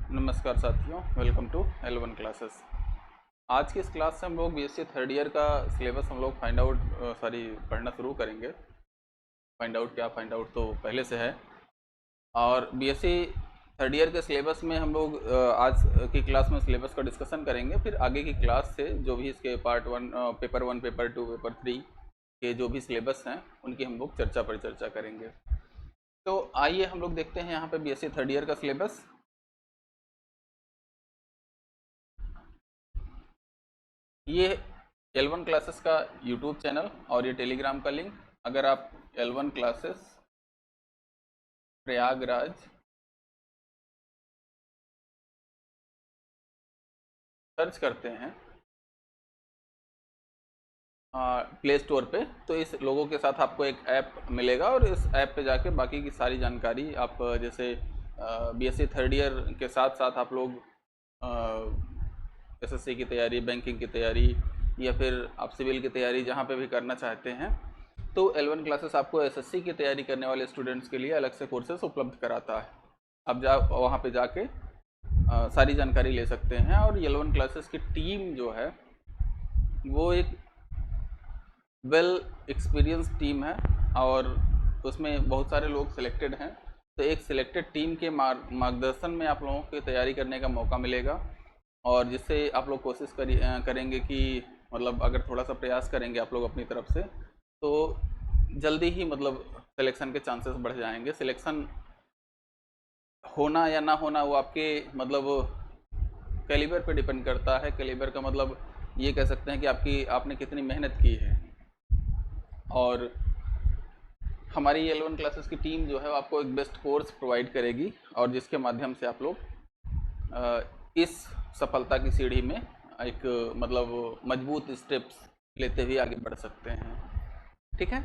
नमस्कार साथियों, welcome to L1 classes. आज की इस क्लास से हम लोग बीएससी थर्ड ईयर का सिलेबस हम लोग पढ़ना शुरू करेंगे। फाइंड आउट तो पहले से है। और बीएससी थर्ड ईयर के सिलेबस में हम लोग आज की क्लास में सिलेबस का डिस्कशन करेंगे। फिर आगे की क्लास से जो भी इसके part one, paper 1, paper 2, paper 3 के जो भी सिलेबस हैं उनकी हम लोग चर्चा करेंगे। तो आइए हम लोग देखते हैं यहाँ पे बीएससी थर्ड ईयर का सिलेबस। ये L1 क्लासेस का यूट्यूब चैनल और ये टेलीग्राम का लिंक, अगर आप L1 क्लासेस प्रयागराज सर्च करते हैं प्ले स्टोर पे, तो इस लोगों के साथ आपको एक ऐप मिलेगा और इस ऐप पे जाके बाकी की सारी जानकारी आप जैसे बीएससी थर्ड ईयर के साथ साथ आप लोग एसएससी की तैयारी, बैंकिंग की तैयारी या फिर आप सिविल की तैयारी जहाँ पे भी करना चाहते हैं, तो L1 क्लासेस आपको एसएससी की तैयारी करने वाले स्टूडेंट्स के लिए अलग से कोर्सेस उपलब्ध कराता है। आप वहाँ पे जाके सारी जानकारी ले सकते हैं। और L1 क्लासेस की टीम जो है वो एक वेल एक्सपीरियंस टीम है और उसमें बहुत सारे लोग सिलेक्टेड हैं। तो एक सिलेक्टेड टीम के मार्गदर्शन में आप लोगों को तैयारी करने का मौका मिलेगा और जिससे आप लोग कोशिश करेंगे कि मतलब अगर थोड़ा सा प्रयास करेंगे आप लोग अपनी तरफ से तो जल्दी ही मतलब सिलेक्शन के चांसेस बढ़ जाएंगे। सिलेक्शन होना या ना होना वो आपके मतलब कैलिबर पे डिपेंड करता है। कैलिबर का मतलब ये कह सकते हैं कि आपने कितनी मेहनत की है। और हमारी L1 क्लासेस की टीम जो है आपको एक बेस्ट कोर्स प्रोवाइड करेगी और जिसके माध्यम से आप लोग इस सफलता की सीढ़ी में एक मतलब मजबूत स्टेप्स लेते हुए आगे बढ़ सकते हैं। ठीक है,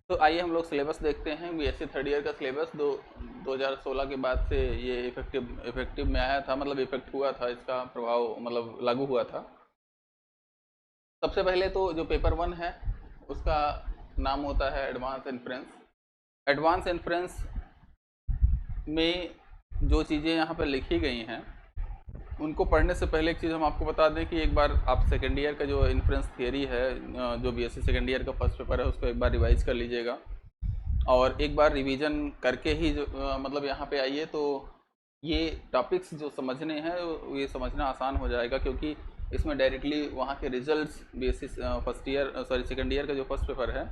तो आइए हम लोग सिलेबस देखते हैं। बीएससी थर्ड ईयर का सिलेबस 2016 के बाद से ये इफेक्टिव में आया था, मतलब इफेक्ट हुआ था, इसका प्रभाव मतलब लागू हुआ था। सबसे पहले तो जो पेपर 1 है उसका नाम होता है एडवांस इन्फ्रेंस। एडवांस इन्फ्रेंस में जो चीज़ें यहाँ पर लिखी गई हैं उनको पढ़ने से पहले एक चीज़ हम आपको बता दें कि एक बार आप सेकेंड ईयर का जो इन्फ्रेंस थियरी है, जो बीएससी सेकेंड ईयर का फर्स्ट पेपर है, उसको एक बार रिवाइज कर लीजिएगा और एक बार रिवीजन करके ही जो मतलब यहाँ पे आइए तो ये टॉपिक्स जो समझने हैं ये समझना आसान हो जाएगा, क्योंकि इसमें डायरेक्टली वहाँ के रिजल्ट्स बीएससी सेकेंड ईयर का जो फर्स्ट पेपर है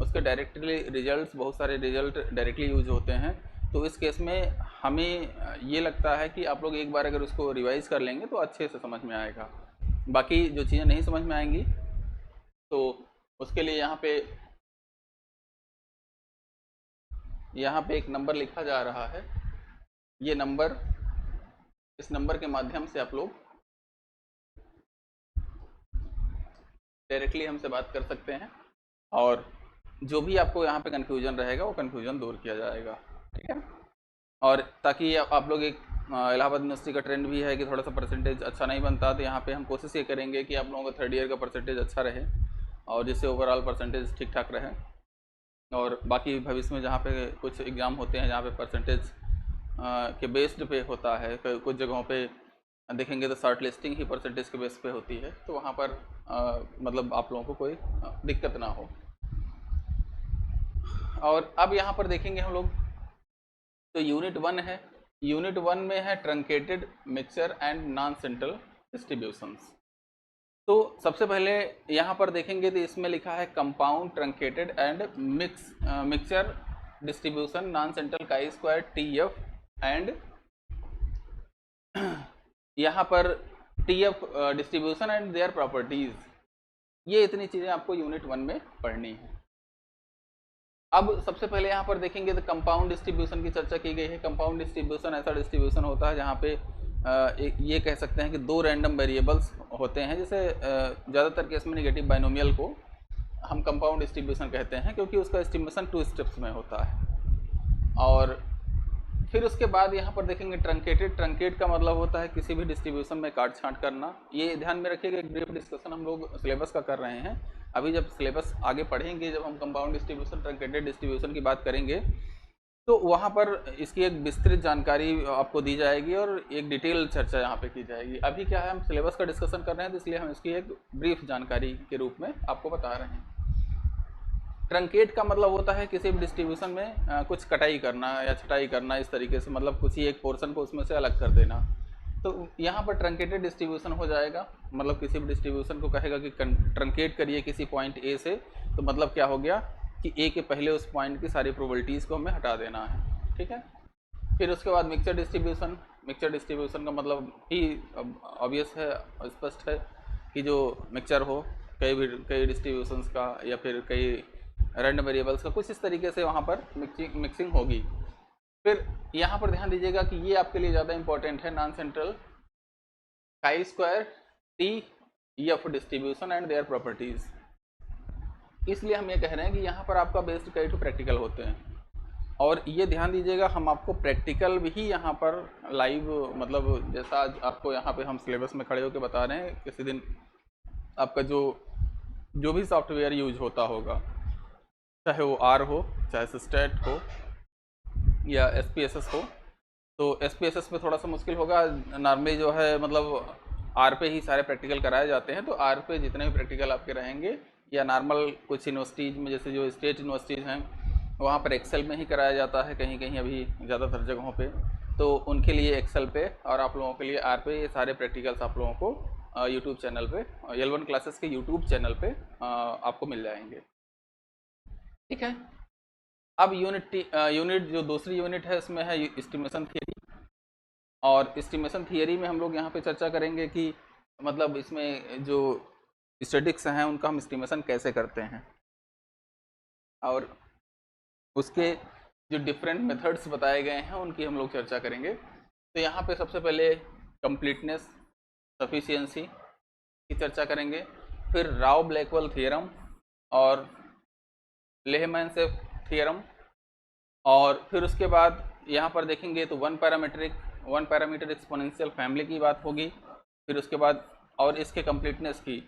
उसके डायरेक्टली रिजल्ट्स, बहुत सारे रिजल्ट डायरेक्टली यूज होते हैं। तो इस केस में हमें ये लगता है कि आप लोग एक बार अगर उसको रिवाइज कर लेंगे तो अच्छे से समझ में आएगा। बाकी जो चीज़ें नहीं समझ में आएंगी तो उसके लिए यहाँ पे एक नंबर लिखा जा रहा है। ये नंबर, इस नंबर के माध्यम से आप लोग डायरेक्टली हमसे बात कर सकते हैं और जो भी आपको यहाँ पे कन्फ्यूजन रहेगा वो कन्फ्यूजन दूर किया जाएगा। ठीक है, और ताकि आप लोग एक इलाहाबाद यूनिवर्सिटी का ट्रेंड भी है कि थोड़ा सा परसेंटेज अच्छा नहीं बनता, तो यहाँ पे हम कोशिश ये करेंगे कि आप लोगों का थर्ड ईयर का परसेंटेज अच्छा रहे और जिससे ओवरऑल परसेंटेज ठीक ठाक रहे। और बाकी भविष्य में जहाँ पे कुछ एग्ज़ाम होते हैं जहाँ पे परसेंटेज के बेस्ड पे होता है, कुछ जगहों पे देखेंगे तो शॉर्ट लिस्टिंग ही परसेंटेज के बेस पे होती है, तो वहाँ पर मतलब आप लोगों को कोई दिक्कत ना हो। और अब यहाँ पर देखेंगे हम लोग तो यूनिट 1 है। यूनिट 1 में है truncated mixture and non central distributions. तो सबसे पहले यहाँ पर देखेंगे तो इसमें लिखा है compound truncated and mixture distribution non central chi square TF and यहाँ पर TF distribution and their properties. ये इतनी चीज़ें आपको यूनिट 1 में पढ़नी है। अब सबसे पहले यहाँ पर देखेंगे तो कंपाउंड डिस्ट्रीब्यूशन की चर्चा की गई है। कंपाउंड डिस्ट्रीब्यूशन ऐसा डिस्ट्रीब्यूशन होता है जहाँ पे ये कह सकते हैं कि दो रैंडम वेरिएबल्स होते हैं। जैसे ज़्यादातर केस में नेगेटिव बाइनोमियल को हम कंपाउंड डिस्ट्रीब्यूशन कहते हैं, क्योंकि उसका एस्टिमेशन 2 स्टेप्स में होता है। और फिर उसके बाद यहाँ पर देखेंगे ट्रंकेटेड। ट्रंकेट का मतलब होता है किसी भी डिस्ट्रीब्यूशन में काट छांट करना। ये ध्यान में रखिएगा, एक ब्रीफ डिस्कशन हम लोग सिलेबस का कर रहे हैं। अभी जब सिलेबस आगे पढ़ेंगे, जब हम कंपाउंड डिस्ट्रीब्यूशन, ट्रंकेटेड डिस्ट्रीब्यूशन की बात करेंगे तो वहाँ पर इसकी एक विस्तृत जानकारी आपको दी जाएगी और एक डिटेल चर्चा यहाँ पे की जाएगी। अभी क्या है, हम सिलेबस का डिस्कशन कर रहे हैं, तो इसलिए हम इसकी एक ब्रीफ जानकारी के रूप में आपको बता रहे हैं। ट्रंकेट का मतलब होता है किसी भी डिस्ट्रीब्यूशन में कुछ कटाई करना या छटाई करना, इस तरीके से, मतलब किसी एक पोर्शन को उसमें से अलग कर देना। तो यहाँ पर ट्रंकेटेड डिस्ट्रीब्यूशन हो जाएगा, मतलब किसी भी डिस्ट्रीब्यूशन को कहेगा कि ट्रंकेट करिए किसी पॉइंट ए से, तो मतलब क्या हो गया कि ए के पहले उस पॉइंट की सारी प्रोबेबिलिटीज़ को हमें हटा देना है, ठीक है। फिर उसके बाद मिक्सचर डिस्ट्रीब्यूशन। मिक्सचर डिस्ट्रीब्यूशन का मतलब ही ऑब्वियस है, स्पष्ट है कि जो मिक्सचर हो कई डिस्ट्रीब्यूशंस का या फिर कई रैंडम वेरिएबल्स का, कुछ इस तरीके से वहाँ पर मिक्सिंग होगी। फिर यहाँ पर ध्यान दीजिएगा कि ये आपके लिए ज़्यादा इंपॉर्टेंट है, non central chi square T F distribution and their properties. इसलिए हम ये कह रहे हैं कि यहाँ पर आपका बेस्ड कई टू प्रैक्टिकल होते हैं, और ये ध्यान दीजिएगा हम आपको प्रैक्टिकल भी यहाँ पर लाइव, मतलब जैसा आज आपको यहाँ पे हम सिलेबस में खड़े होकर बता रहे हैं, किसी दिन आपका जो भी सॉफ्टवेयर यूज होता होगा, चाहे वो आर हो, चाहे सिस्टेट हो या SPSS हो, तो SPSS में थोड़ा सा मुश्किल होगा। नॉर्मली जो है मतलब आर पे ही सारे प्रैक्टिकल कराए जाते हैं, तो आर पे जितने भी प्रैक्टिकल आपके रहेंगे, या नॉर्मल कुछ यूनिवर्सिटीज़ में जैसे जो स्टेट यूनिवर्सिटीज़ हैं वहाँ पर एक्सेल में ही कराया जाता है, कहीं कहीं अभी ज़्यादातर जगहों पे, तो उनके लिए एक्सेल पे, और आप लोगों के लिए आर पे, ये सारे प्रैक्टिकल्स आप लोगों को यूट्यूब चैनल पे, L1 क्लासेस के यूट्यूब चैनल पे आपको मिल जाएंगे, ठीक है। अब यूनिट जो दूसरी यूनिट है इसमें है एस्टिमेशन थियरी, और एस्टिमेशन थियरी में हम लोग यहाँ पे चर्चा करेंगे कि मतलब इसमें जो स्टैटिस्टिक्स हैं उनका हम एस्टिमेशन कैसे करते हैं, और उसके जो डिफरेंट मेथड्स बताए गए हैं उनकी हम लोग चर्चा करेंगे। तो यहाँ पे सबसे पहले कंप्लीटनेस सफिशिएंसी की चर्चा करेंगे, फिर राव ब्लैकवेल थ्योरम और लेहमैन-सेफ थ्योरम, और फिर उसके बाद यहाँ पर देखेंगे तो वन पैरामीटर एक्सपोनेंशियल फैमिली की बात होगी, फिर उसके बाद और इसके कंप्लीटनेस की,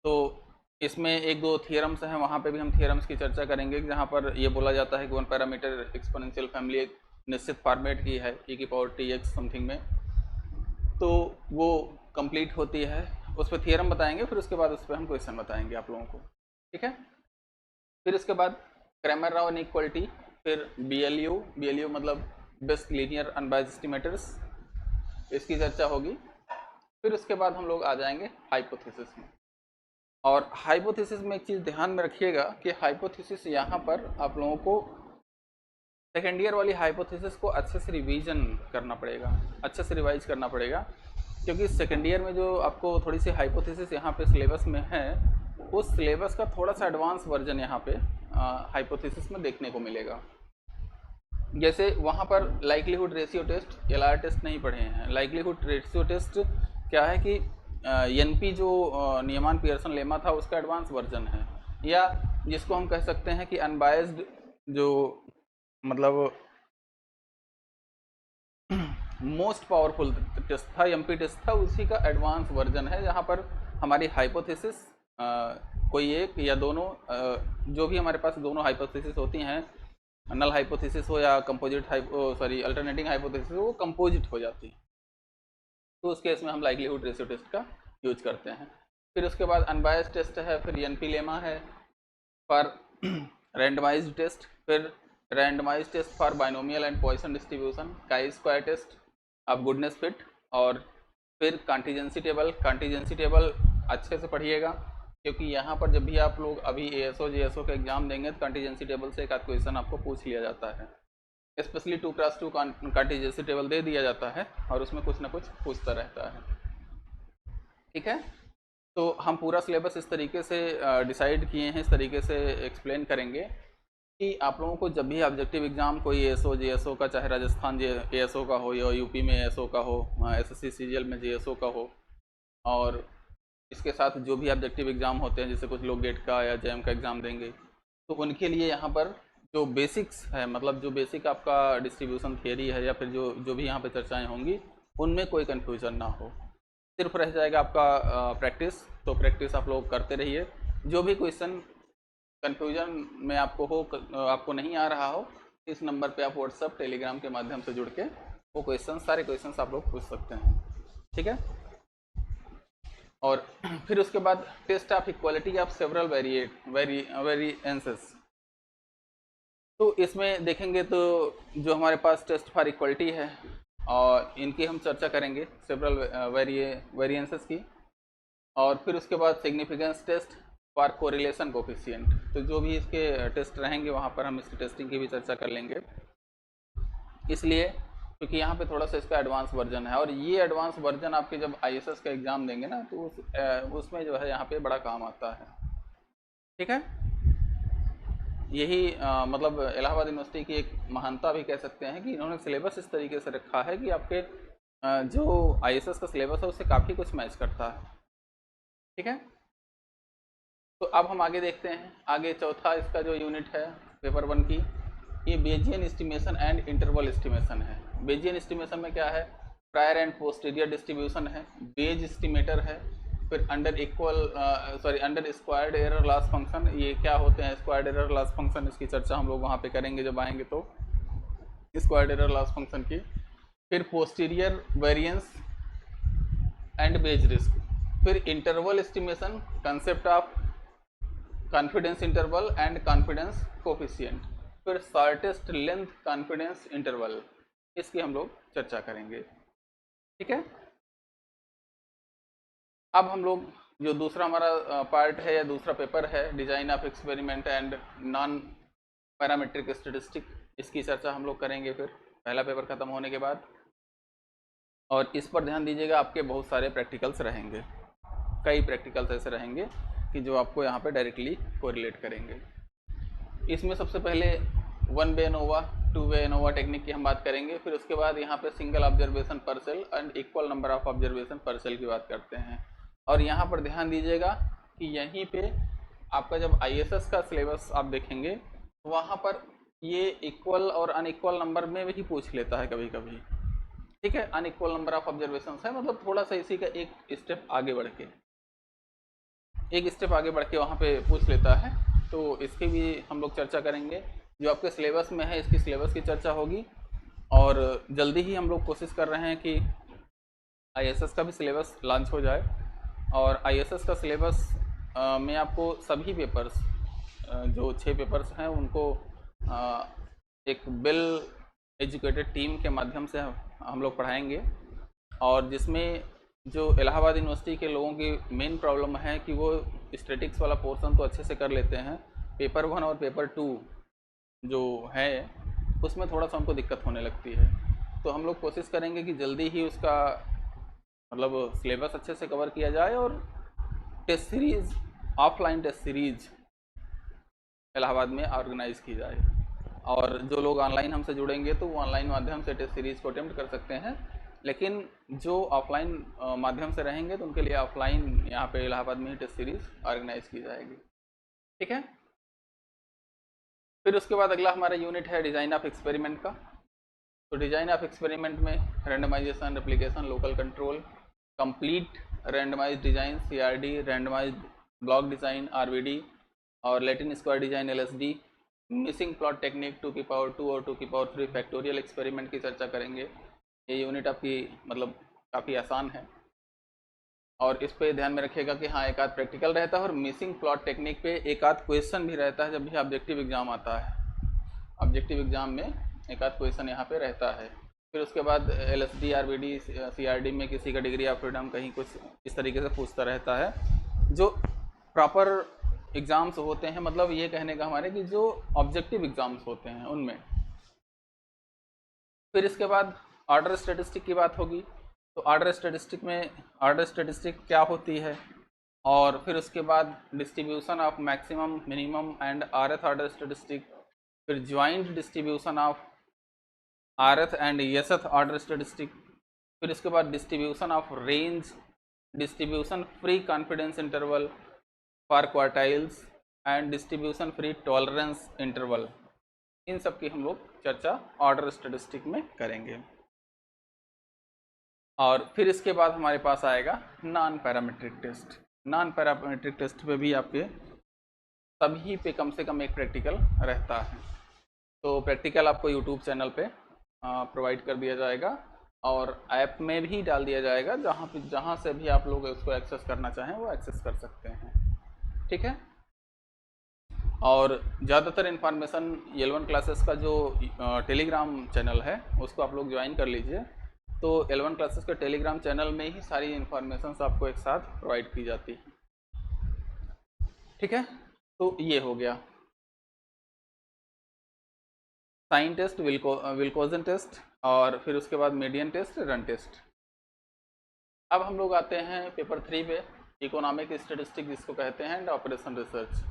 तो इसमें एक दो थियरम्स हैं, वहाँ पे भी हम थियरम्स की चर्चा करेंगे, जहाँ पर ये बोला जाता है कि वन पैरामीटर एक्सपोनेंशियल फैमिली एक निश्चित फॉर्मेट की है e⁻t(x) समथिंग में, तो वो कंप्लीट होती है, उस पर थियरम बताएंगे, फिर उसके बाद उस पर हम क्वेश्चन बताएंगे आप लोगों को, ठीक है। फिर उसके बाद क्रैमर राव इनइक्वालिटी, फिर BLU मतलब बेस्ट लीनियर अनबायस्ड एस्टिमेटर्स, इसकी चर्चा होगी। फिर उसके बाद हम लोग आ जाएंगे हाइपोथेसिस में, और हाइपोथेसिस में एक चीज़ ध्यान में रखिएगा कि हाइपोथेसिस यहाँ पर आप लोगों को सेकेंड ईयर वाली हाइपोथेसिस को अच्छे से रिवीजन करना पड़ेगा, अच्छे से रिवाइज करना पड़ेगा, क्योंकि सेकेंड ईयर में जो आपको थोड़ी सी हाइपोथेसिस यहाँ पे सिलेबस में है, उस सिलेबस का थोड़ा सा एडवांस वर्जन यहाँ पे हाइपोथेसिस में देखने को मिलेगा। जैसे वहाँ पर likelihood ratio test, LR test नहीं पढ़े हैं। लाइक्लीहुड रेशियो टेस्ट क्या है कि NP जो नियमान पियर्सन लेमा था उसका एडवांस वर्जन है, या जिसको हम कह सकते हैं कि अनबायस्ड जो मतलब मोस्ट पावरफुल टेस्ट था, MP टेस्ट था, उसी का एडवांस वर्जन है, जहाँ पर हमारी हाइपोथेसिस कोई एक या दोनों, जो भी हमारे पास दोनों हाइपोथेसिस होती हैं, नल हाइपोथेसिस हो या कंपोजिट अल्टरनेटिंग हाइपोथेसिस हो, वो कंपोजिट हो जाती है, तो उस केस में हम लाइक्लीहुड रेशियो टेस्ट का यूज करते हैं। फिर उसके बाद अनबायस्ड टेस्ट है, फिर NP लेमा है फॉर रैंडमाइज्ड टेस्ट, फिर randomized test for binomial and Poisson distribution, chi square test of goodness fit, और फिर कॉन्टीजेंसी टेबल अच्छे से पढ़िएगा, क्योंकि यहाँ पर जब भी आप लोग अभी ASO JSO का एग्जाम देंगे तो कॉन्टीजेंसी टेबल से एक आध क्वेश्चन आपको पूछ लिया जाता है, स्पेशली 2x2 कॉन्टीजेंसी टेबल दे दिया जाता है और उसमें कुछ ना कुछ पूछता रहता है, ठीक है। तो हम पूरा सिलेबस इस तरीके से डिसाइड किए हैं, इस तरीके से एक्सप्लेन करेंगे कि आप लोगों को जब भी ऑब्जेक्टिव एग्जाम कोई ASO JSO का, चाहे राजस्थान ASO का हो या यूपी में ASO का हो, SSC CGL में JSO का हो, और इसके साथ जो भी ऑब्जेक्टिव एग्जाम होते हैं, जैसे कुछ लोग गेट का या JAM का एग्ज़ाम देंगे, तो उनके लिए यहाँ पर जो बेसिक्स है, मतलब जो बेसिक आपका डिस्ट्रीब्यूशन थियरी है, या फिर जो भी यहाँ पे चर्चाएं होंगी, उनमें कोई कन्फ्यूज़न ना हो, सिर्फ रह जाएगा आपका प्रैक्टिस। तो प्रैक्टिस आप लोग करते रहिए, जो भी क्वेश्चन कन्फ्यूजन में आपको नहीं आ रहा हो इस नंबर पे आप व्हाट्सअप टेलीग्राम के माध्यम से जुड़ के वो क्वेश्चन, सारे क्वेश्चंस आप लोग पूछ सकते हैं, ठीक है। और फिर उसके बाद test of equality of several variances, तो इसमें देखेंगे तो जो हमारे पास टेस्ट फॉर इक्वालिटी है और इनकी हम चर्चा करेंगे, सेवरल वेरिएंसेस की। और फिर उसके बाद significance test for correlation coefficient, तो जो भी इसके टेस्ट रहेंगे वहाँ पर हम इसकी टेस्टिंग की भी चर्चा कर लेंगे, इसलिए क्योंकि यहाँ पे थोड़ा सा इसका एडवांस वर्जन है। और ये एडवांस वर्जन आपके जब आईएसएस का एग्ज़ाम देंगे ना तो उसमें जो है यहाँ पे बड़ा काम आता है, ठीक है। यही मतलब इलाहाबाद यूनिवर्सिटी की एक महानता भी कह सकते हैं कि इन्होंने सिलेबस इस तरीके से रखा है कि आपके जो आईएसएस का सिलेबस है उससे काफ़ी कुछ मैच करता है, ठीक है। तो अब हम आगे देखते हैं, आगे चौथा इसका जो यूनिट है पेपर 1 की, ये Bayesian estimation and interval estimation है। बेजियन एस्टिमेशन में क्या है, प्रायर एंड पोस्टीरियर डिस्ट्रीब्यूशन है, बेज एस्टिमेटर है, फिर under squared error loss function, ये क्या होते हैं स्क्वायर्ड एरर लॉस फंक्शन, इसकी चर्चा हम लोग वहाँ पे करेंगे जब आएंगे तो स्क्वायर्ड एरर लॉस फंक्शन की। फिर posterior variance and Bayes risk, फिर interval estimation, concept of confidence interval and confidence coefficient, फिर शॉर्टेस्ट लेंथ कॉन्फिडेंस इंटरवल, इसकी हम लोग चर्चा करेंगे, ठीक है। अब हम लोग जो दूसरा हमारा पार्ट है या दूसरा पेपर है, design of experiment and non parametric statistic, इसकी चर्चा हम लोग करेंगे फिर पहला पेपर खत्म होने के बाद। और इस पर ध्यान दीजिएगा, आपके बहुत सारे प्रैक्टिकल्स रहेंगे, कई प्रैक्टिकल्स ऐसे रहेंगे कि जो आपको यहाँ पे डायरेक्टली कोरिलेट करेंगे। इसमें सबसे पहले 1 way ANOVA 2 way ANOVA technique की हम बात करेंगे, फिर उसके बाद यहाँ पे single observation per cell and equal number of observation per cell की बात करते हैं। और यहाँ पर ध्यान दीजिएगा कि यहीं पे आपका जब आईएसएस का सिलेबस आप देखेंगे तो वहाँ पर ये इक्वल और अनइक्वल नंबर में भी पूछ लेता है कभी कभी, ठीक है। अनइक्वल नंबर ऑफ ऑब्जर्वेशन है, मतलब थोड़ा सा इसी का एक स्टेप आगे बढ़ के वहाँ पे पूछ लेता है, तो इसकी भी हम लोग चर्चा करेंगे। जो आपके सिलेबस में है इसकी सिलेबस की चर्चा होगी, और जल्दी ही हम लोग कोशिश कर रहे हैं कि आईएसएस का भी सिलेबस लॉन्च हो जाए। और आईएसएस का सिलेबस में आपको सभी पेपर्स जो 6 पेपर्स हैं उनको एक वेल एजुकेटेड टीम के माध्यम से हम लोग पढ़ाएंगे, और जिसमें जो इलाहाबाद यूनिवर्सिटी के लोगों की मेन प्रॉब्लम है कि वो स्टैटिक्स वाला पोर्शन तो अच्छे से कर लेते हैं, पेपर 1 और पेपर 2 जो है उसमें थोड़ा सा उनको दिक्कत होने लगती है। तो हम लोग कोशिश करेंगे कि जल्दी ही उसका मतलब सिलेबस अच्छे से कवर किया जाए, और test series, offline test series Allahabad में ऑर्गेनाइज़ की जाए। और जो लोग ऑनलाइन हमसे जुड़ेंगे तो वो ऑनलाइन माध्यम से टेस्ट सीरीज़ को अटेम्प्ट कर सकते हैं, लेकिन जो ऑफलाइन माध्यम से रहेंगे तो उनके लिए ऑफलाइन यहाँ पे इलाहाबाद में ही टेस्ट सीरीज़ ऑर्गेनाइज की जाएगी, ठीक है। फिर उसके बाद अगला हमारा यूनिट है डिज़ाइन ऑफ एक्सपेरिमेंट का। तो डिज़ाइन ऑफ एक्सपेरिमेंट में randomisation, replication, local control, complete randomize design CRD, randomize block design RBD, और Latin square design LSD, missing plot technique 2 की पावर 2 और 2 की पावर 3 फैक्टोरियल एक्सपेरिमेंट की चर्चा करेंगे। ये यूनिट आपकी मतलब काफ़ी आसान है, और इस पे ध्यान में रखिएगा कि हाँ एक आध प्रैक्टिकल रहता है, और मिसिंग प्लॉट टेक्निक पे एक आध क्वेश्चन भी रहता है जब भी ऑब्जेक्टिव एग्जाम आता है। ऑब्जेक्टिव एग्जाम में एक आध क्वेश्चन यहाँ पे रहता है। फिर उसके बाद LSD, RBD, CRD में किसी का डिग्री ऑफ फ्रीडम कहीं कुछ इस तरीके से पूछता रहता है। जो प्रॉपर एग्ज़ाम्स होते हैं, मतलब ये कहने का हमारे कि जो ऑब्जेक्टिव एग्ज़ाम्स होते हैं उनमें। फिर इसके बाद ऑर्डर स्टैटिस्टिक की बात होगी। तो ऑर्डर स्टैटिस्टिक क्या होती है, और फिर उसके बाद distribution of maximum, minimum and RF order statistic, फिर joint distribution of RF and SH order statistic, फिर इसके बाद distribution of range, distribution free confidence interval for quartiles and distribution free tolerance interval, इन सब की हम लोग चर्चा ऑर्डर स्टैटिस्टिक में करेंगे। और फिर इसके बाद हमारे पास आएगा non parametric test. Non parametric test पे भी आपके सभी पे कम से कम एक प्रैक्टिकल रहता है। तो प्रैक्टिकल आपको यूट्यूब चैनल पे प्रोवाइड कर दिया जाएगा और ऐप में भी डाल दिया जाएगा, जहाँ से भी आप लोग उसको एक्सेस करना चाहें वो एक्सेस कर सकते हैं। ठीक है। और ज़्यादातर इन्फॉर्मेशन L1 क्लासेस का जो टेलीग्राम चैनल है उसको आप लोग ज्वाइन कर लीजिए। तो L1 क्लासेस के टेलीग्राम चैनल में ही सारी इन्फॉर्मेशन आपको एक साथ प्रोवाइड की जाती है। ठीक है। तो ये हो गया साइन टेस्ट, विल्कोजन टेस्ट, और फिर उसके बाद मीडियन टेस्ट, रन टेस्ट। अब हम लोग आते हैं पेपर 3 पे, इकोनॉमिक स्टैटिस्टिक्स जिसको कहते हैं एंड ऑपरेशन रिसर्च।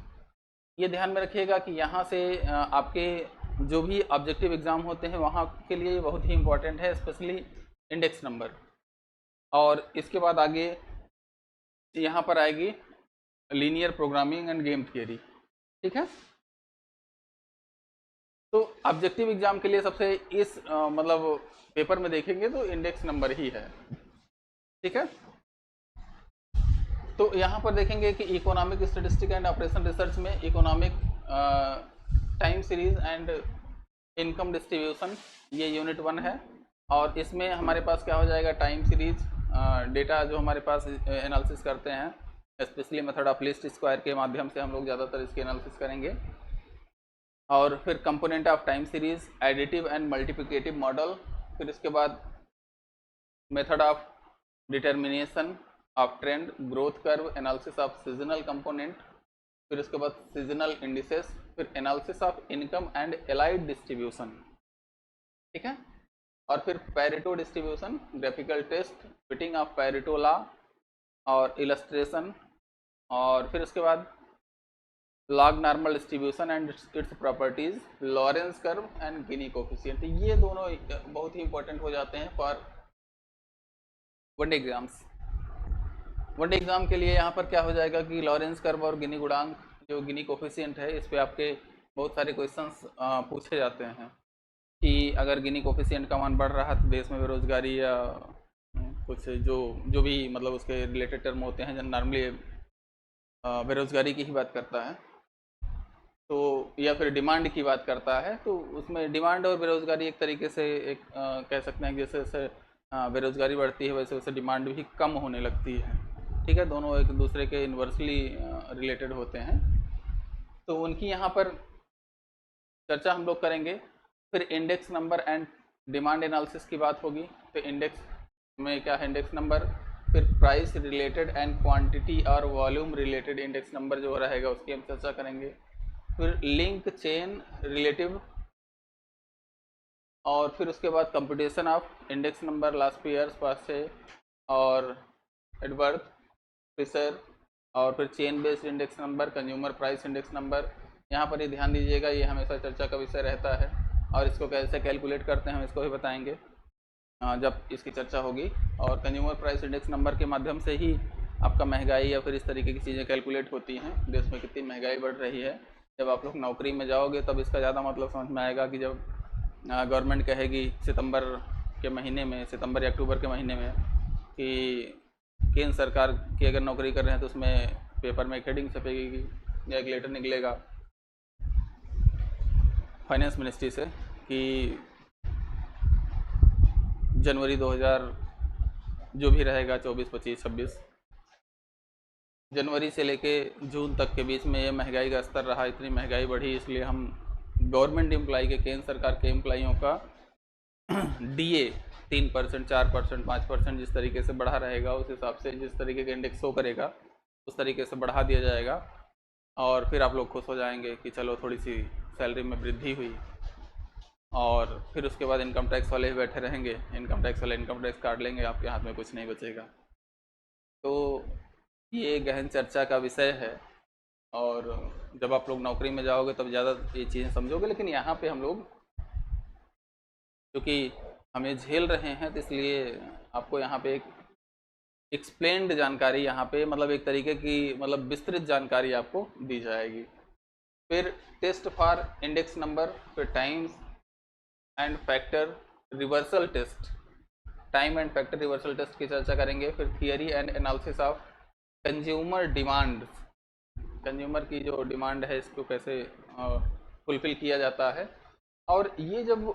ये ध्यान में रखिएगा कि यहाँ से आपके जो भी ऑब्जेक्टिव एग्ज़ाम होते हैं वहाँ के लिए बहुत ही इम्पोर्टेंट है, स्पेशली इंडेक्स नंबर। और इसके बाद आगे यहाँ पर आएगी linear programming end game theory. ठीक है। तो ऑब्जेक्टिव एग्जाम के लिए सबसे इस मतलब पेपर में देखेंगे तो इंडेक्स नंबर ही है। ठीक है। तो यहाँ पर देखेंगे कि economic statistic and operation research में economic time series and income distribution, ये यूनिट 1 है। और इसमें हमारे पास क्या हो जाएगा, टाइम सीरीज डेटा जो हमारे पास एनालिसिस करते हैं, specially method of least square के माध्यम से हम लोग ज़्यादातर इसकी एनालिसिस करेंगे। और फिर component of time series, additive and multiplicative model, फिर इसके बाद method of determination of trend, growth curve, analysis of seasonal component, फिर उसके बाद सीजनल इंडिसेस, फिर analysis of income and allied distribution. ठीक है। और फिर Pareto distribution, graphical test, fitting of Pareto law और इलस्ट्रेशन, और फिर उसके बाद log normal distribution and its properties, Lorenz curve and Gini coefficient. ये दोनों बहुत ही इंपॉर्टेंट हो जाते हैं for one day exams. One day exam के लिए यहाँ पर क्या हो जाएगा कि लॉरेंस कर्व और गिनी गुणांक, जो गिनी कोफिशिएंट है, इस पे आपके बहुत सारे क्वेश्चंस पूछे जाते हैं कि अगर गिनी कोफिशिएंट का मान बढ़ रहा है तो देश में बेरोजगारी या कुछ जो भी मतलब उसके रिलेटेड टर्म होते हैं, जो नॉर्मली बेरोजगारी की ही बात करता है, तो या फिर डिमांड की बात करता है, तो उसमें डिमांड और बेरोजगारी एक तरीके से एक कह सकते हैं कि जैसे जैसे बेरोजगारी बढ़ती है वैसे वैसे डिमांड भी कम होने लगती है। ठीक है। दोनों एक दूसरे के इन्वर्सली रिलेटेड होते हैं, तो उनकी यहाँ पर चर्चा हम लोग करेंगे। फिर index number and demand analysis की बात होगी। तो इंडेक्स में क्या है, इंडेक्स नंबर, फिर प्राइस रिलेटेड एंड क्वांटिटी और वॉल्यूम रिलेटेड इंडेक्स नंबर जो रहेगा उसकी हम चर्चा करेंगे। फिर लिंक चेन रिलेटिव, और फिर उसके बाद computation of index number, last years पास से, और एडवर्थ, फिशर, और फिर chain based index number, consumer price index number. यहाँ पर ये ध्यान दीजिएगा, ये हमेशा चर्चा का विषय रहता है, और इसको कैसे कैलकुलेट करते हैं हम इसको भी बताएंगे जब इसकी चर्चा होगी। और कंज्यूमर प्राइस इंडेक्स नंबर के माध्यम से ही आपका महंगाई या फिर इस तरीके की चीज़ें कैलकुलेट होती हैं, देश में कितनी महंगाई बढ़ रही है। जब आप लोग नौकरी में जाओगे तब इसका ज़्यादा मतलब समझ में आएगा कि जब गवर्नमेंट कहेगी सितंबर के महीने में, सितंबर या अक्टूबर के महीने में, कि केंद्र सरकार की अगर नौकरी कर रहे हैं तो उसमें पेपर में एक हेडिंग छपेगी या एक लेटर निकलेगा फाइनेंस मिनिस्ट्री से कि जनवरी 2000 जो भी रहेगा 24, 25, 26 जनवरी से लेके जून तक के बीच में ये महंगाई का स्तर रहा, इतनी महंगाई बढ़ी, इसलिए हम गवर्नमेंट एम्प्लॉई के, केंद्र सरकार के एम्प्लॉइयों का DA 3%, 4%, 5% जिस तरीके से बढ़ा रहेगा उस हिसाब से जिस तरीके का इंडेक्स शो करेगा उस तरीके से बढ़ा दिया जाएगा, और फिर आप लोग खुश हो जाएंगे कि चलो थोड़ी सी सैलरी में वृद्धि हुई। और फिर उसके बाद इनकम टैक्स वाले ही बैठे रहेंगे, इनकम टैक्स वाले इनकम टैक्स काट लेंगे, आपके हाथ में कुछ नहीं बचेगा। तो ये गहन चर्चा का विषय है, और जब आप लोग नौकरी में जाओगे तब ज़्यादा ये चीज़ें समझोगे। लेकिन यहाँ पे हम लोग क्योंकि हमें झेल रहे हैं तो इसलिए आपको यहाँ पे एक एक्सप्लेन्ड जानकारी, यहाँ पे मतलब एक तरीके की मतलब विस्तृत जानकारी आपको दी जाएगी। फिर टेस्ट फॉर इंडेक्स नंबर, फिर times and factor reversal test, time and factor reversal test की चर्चा करेंगे। फिर theory and analysis of consumer demand, consumer की जो डिमांड है इसको कैसे फुलफिल किया जाता है, और ये जब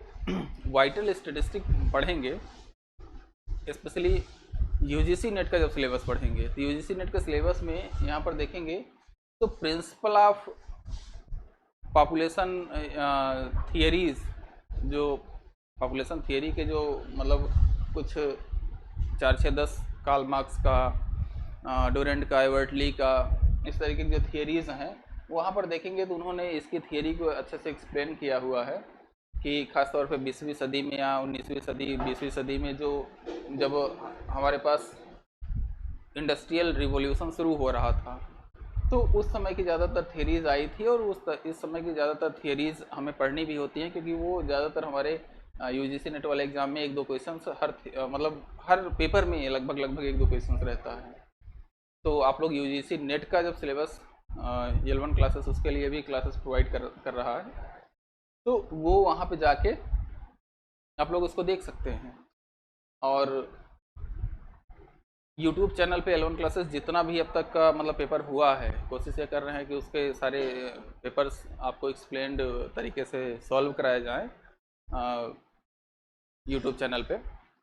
वाइटल स्टेटिस्टिक पढ़ेंगे, स्पेशली यूजीसी नेट का जब सिलेबस पढ़ेंगे, तो यूजीसी नेट के सिलेबस में यहाँ पर देखेंगे तो प्रिंसिपल ऑफ पॉपुलेशन थियरीज, जो पॉपुलेशन थियरी के जो मतलब कुछ 4-6-10 कार्ल मार्क्स का, डोरेंट का, एवर्टली का, इस तरीके की जो थियरीज़ हैं वहाँ पर देखेंगे तो उन्होंने इसकी थियरी को अच्छे से एक्सप्लेन किया हुआ है कि ख़ास तौर पे 20वीं सदी में या 19वीं सदी 20वीं सदी में जब हमारे पास इंडस्ट्रियल रिवॉल्यूशन शुरू हो रहा था, तो उस समय की ज़्यादातर थियरीज़ आई थी और इस समय की ज़्यादातर थियरीज़ हमें पढ़नी भी होती हैं, क्योंकि वो ज़्यादातर हमारे यूजीसी नेट वाले एग्ज़ाम में 1-2 क्वेश्चन मतलब हर पेपर में लगभग 1-2 क्वेश्चन रहता है। तो आप लोग यूजीसी नेट का जब सिलेबस L1 क्लासेस, उसके लिए भी क्लासेस प्रोवाइड कर रहा है, तो वो वहाँ पे जाके आप लोग उसको देख सकते हैं। और यूट्यूब चैनल पे L1 क्लासेस जितना भी अब तक का मतलब पेपर हुआ है, कोशिश ये कर रहे हैं कि उसके सारे पेपर्स आपको एक्सप्लेन्ड तरीके से सॉल्व कराए जाएँ यूट्यूब चैनल पे।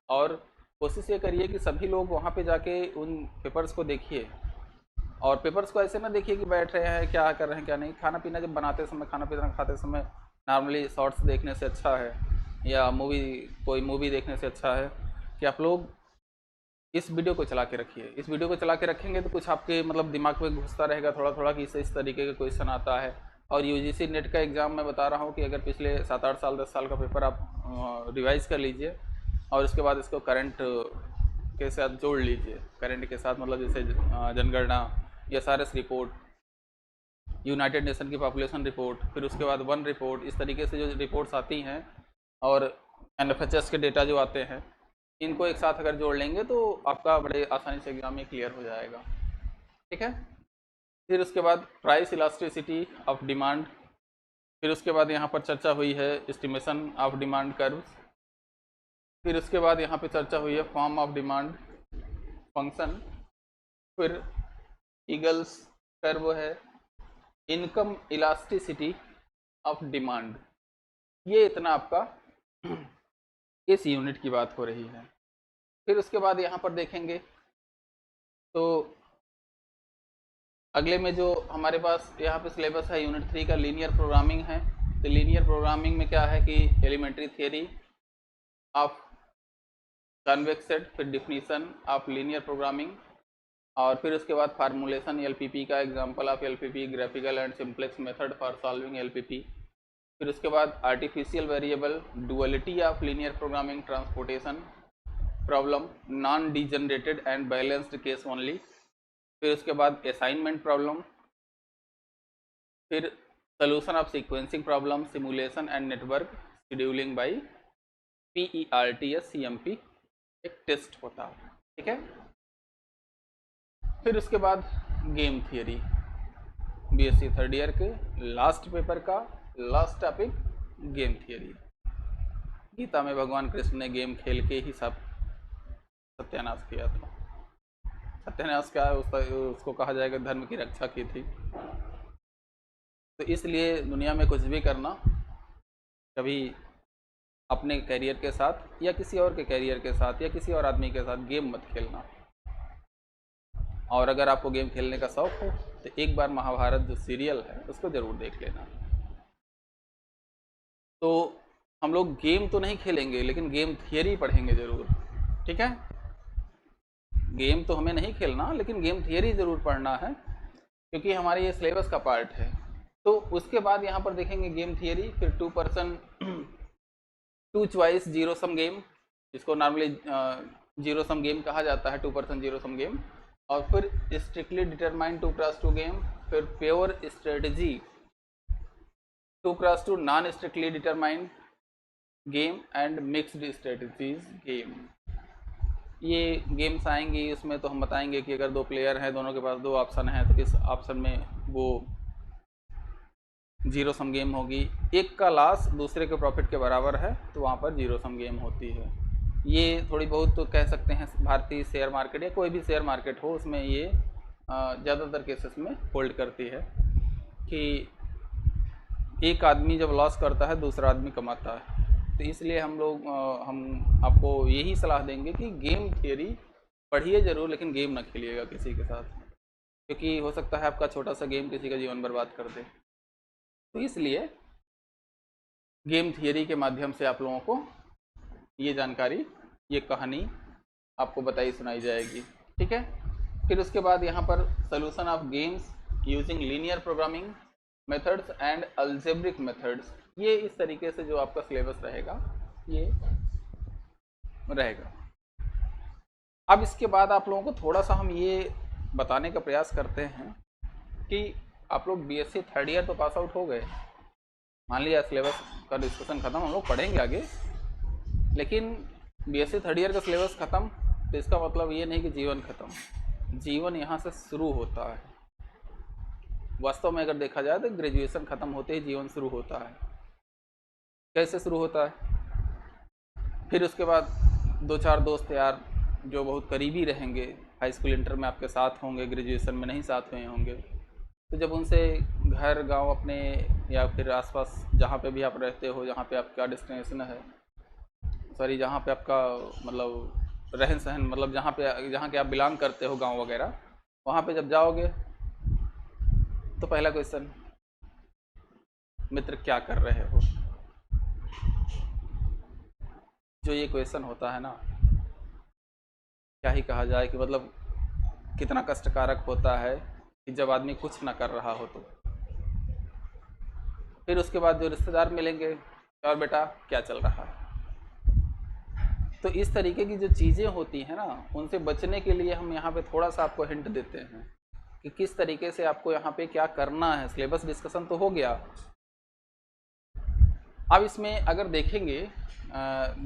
और कोशिश ये करिए कि सभी लोग वहाँ पे जाके उन पेपर्स को देखिए, और पेपर्स को ऐसे ना देखिए कि बैठ रहे हैं क्या कर रहे हैं क्या नहीं। खाना पीना जब बनाते समय, खाना पीना खाते समय नॉर्मली शॉर्ट्स देखने से अच्छा है, या कोई मूवी देखने से अच्छा है कि आप लोग इस वीडियो को चला के रखिए। इस वीडियो को चला के रखेंगे तो कुछ आपके मतलब दिमाग में घुसता रहेगा थोड़ा थोड़ा कि इस तरीके का क्वेश्चन आता है। और यूजीसी नेट का एग्ज़ाम मैं बता रहा हूँ कि अगर पिछले 7-8 साल 10 साल का पेपर आप रिवाइज़ कर लीजिए और उसके बाद इसको करंट के साथ जोड़ लीजिए। करंट के साथ मतलब जैसे जनगणना या सारस रिपोर्ट, यूनाइटेड नेशन की पॉपुलेशन रिपोर्ट, फिर उसके बाद वन रिपोर्ट, इस तरीके से जो रिपोर्ट्स आती हैं और एनएफएचएस के डेटा जो आते हैं, इनको एक साथ अगर जोड़ लेंगे तो आपका बड़े आसानी से एग्जाम में क्लियर हो जाएगा। ठीक है। फिर उसके बाद प्राइस इलास्टिसिटी ऑफ डिमांड, फिर उसके बाद यहाँ पर चर्चा हुई है एस्टिमेशन ऑफ डिमांड कर्व्स, फिर उसके बाद यहाँ पे चर्चा हुई है फॉर्म ऑफ डिमांड फंक्शन, फिर ईगल्स कर्व है इनकम इलास्टिसिटी ऑफ डिमांड। ये इतना आपका इस यूनिट की बात हो रही है। फिर उसके बाद यहाँ पर देखेंगे तो अगले में जो हमारे पास यहाँ पे सिलेबस है यूनिट 3 का लीनियर प्रोग्रामिंग है। तो लीनियर प्रोग्रामिंग में क्या है कि elementary theory of convex set, फिर डिफिनीशन ऑफ लीनियर प्रोग्रामिंग, और फिर उसके बाद फार्मूलेशन एलपीपी का, example of LPP, graphical and simplex method for solving LPP. फिर उसके बाद artificial variable, duality of linear programming, transportation problem, non degenerated and balanced case only. फिर उसके बाद असाइनमेंट प्रॉब्लम, फिर solution of sequencing problem, simulation and network scheduling by PERTS CMP, एक test होता है। ठीक है। फिर उसके बाद game theory, BSc third year के लास्ट पेपर का last topic game theory. Gita में भगवान कृष्ण ने गेम खेल के ही सब सत्यानाश किया था। सत्यानाश क्या है, उसको कहा जाएगा धर्म की रक्षा की थी। तो इसलिए दुनिया में कुछ भी करना, कभी अपने कैरियर के साथ या किसी और के कैरियर के साथ या किसी और आदमी के साथ गेम मत खेलना। और अगर आपको गेम खेलने का शौक़ हो तो एक बार महाभारत जो सीरियल है उसको ज़रूर देख लेना। तो हम लोग गेम तो नहीं खेलेंगे लेकिन गेम थियरी पढ़ेंगे ज़रूर। ठीक है। गेम तो हमें नहीं खेलना लेकिन गेम थियरी ज़रूर पढ़ना है, क्योंकि हमारे ये सिलेबस का पार्ट है। तो उसके बाद यहाँ पर देखेंगे गेम थियरी, फिर 2 चॉइस जीरो सम गेम, जिसको नॉर्मली जीरो सम गेम कहा जाता है, 2% जीरो सम गेम, और फिर स्ट्रिक्टली डिटरमाइंड 2x2 गेम, फिर pure strategy 2x2 non strictly determined game and mixed strategies game. ये गेम्स आएंगी, उसमें तो हम बताएंगे कि अगर 2 प्लेयर हैं, दोनों के पास 2 ऑप्शन हैं, तो किस ऑप्शन में वो जीरो सम गेम होगी। एक का लॉस दूसरे के प्रॉफिट के बराबर है तो वहाँ पर जीरो सम गेम होती है। ये थोड़ी बहुत तो कह सकते हैं भारतीय शेयर मार्केट या कोई भी शेयर मार्केट हो, उसमें ये ज़्यादातर केसेस में होल्ड करती है कि एक आदमी जब लॉस करता है दूसरा आदमी कमाता है। तो इसलिए हम आपको यही सलाह देंगे कि गेम थियरी पढ़िए ज़रूर, लेकिन गेम ना खेलिएगा किसी के साथ, क्योंकि हो सकता है आपका छोटा सा गेम किसी का जीवन बर्बाद कर दे। तो इसलिए गेम थियरी के माध्यम से आप लोगों को ये जानकारी, ये कहानी आपको बताई सुनाई जाएगी। ठीक है। फिर उसके बाद यहाँ पर solution of games using linear programming methods and algebraic methods, ये इस तरीके से जो आपका सिलेबस रहेगा ये रहेगा। अब इसके बाद आप लोगों को थोड़ा सा हम ये बताने का प्रयास करते हैं कि आप लोग बीएससी थर्ड ईयर तो पास आउट हो गए, मान लिया सिलेबस का डिस्कशन ख़त्म, हम लोग पढ़ेंगे आगे, लेकिन बीएससी थर्ड ईयर का सिलेबस ख़त्म तो इसका मतलब ये नहीं कि जीवन ख़त्म। जीवन यहाँ से शुरू होता है। वास्तव में अगर देखा जाए तो ग्रेजुएशन ख़त्म होते ही जीवन शुरू होता है। कैसे शुरू होता है? फिर उसके बाद दो चार दोस्त यार जो बहुत करीबी रहेंगे, हाई स्कूल इंटर में आपके साथ होंगे, ग्रेजुएशन में नहीं साथ हुए होंगे, तो जब उनसे घर गांव अपने या फिर आसपास जहाँ पे भी आप रहते हो, जहाँ पे आपका डेस्टिनेशन है, सॉरी जहाँ पे आपका मतलब रहन सहन, मतलब जहाँ के आप बिलोंग करते हो गांव वगैरह, वहाँ पे जब जाओगे तो पहला क्वेश्चन, मित्र क्या कर रहे हो? जो ये क्वेश्चन होता है ना, क्या ही कहा जाए कि मतलब कितना कष्टकारक होता है कि जब आदमी कुछ ना कर रहा हो तो। फिर उसके बाद जो रिश्तेदार मिलेंगे, और बेटा क्या चल रहा है? तो इस तरीके की जो चीज़ें होती हैं ना, उनसे बचने के लिए हम यहाँ पे थोड़ा सा आपको हिंट देते हैं कि किस तरीके से आपको यहाँ पे क्या करना है। सिलेबस डिस्कशन तो हो गया। अब इसमें अगर देखेंगे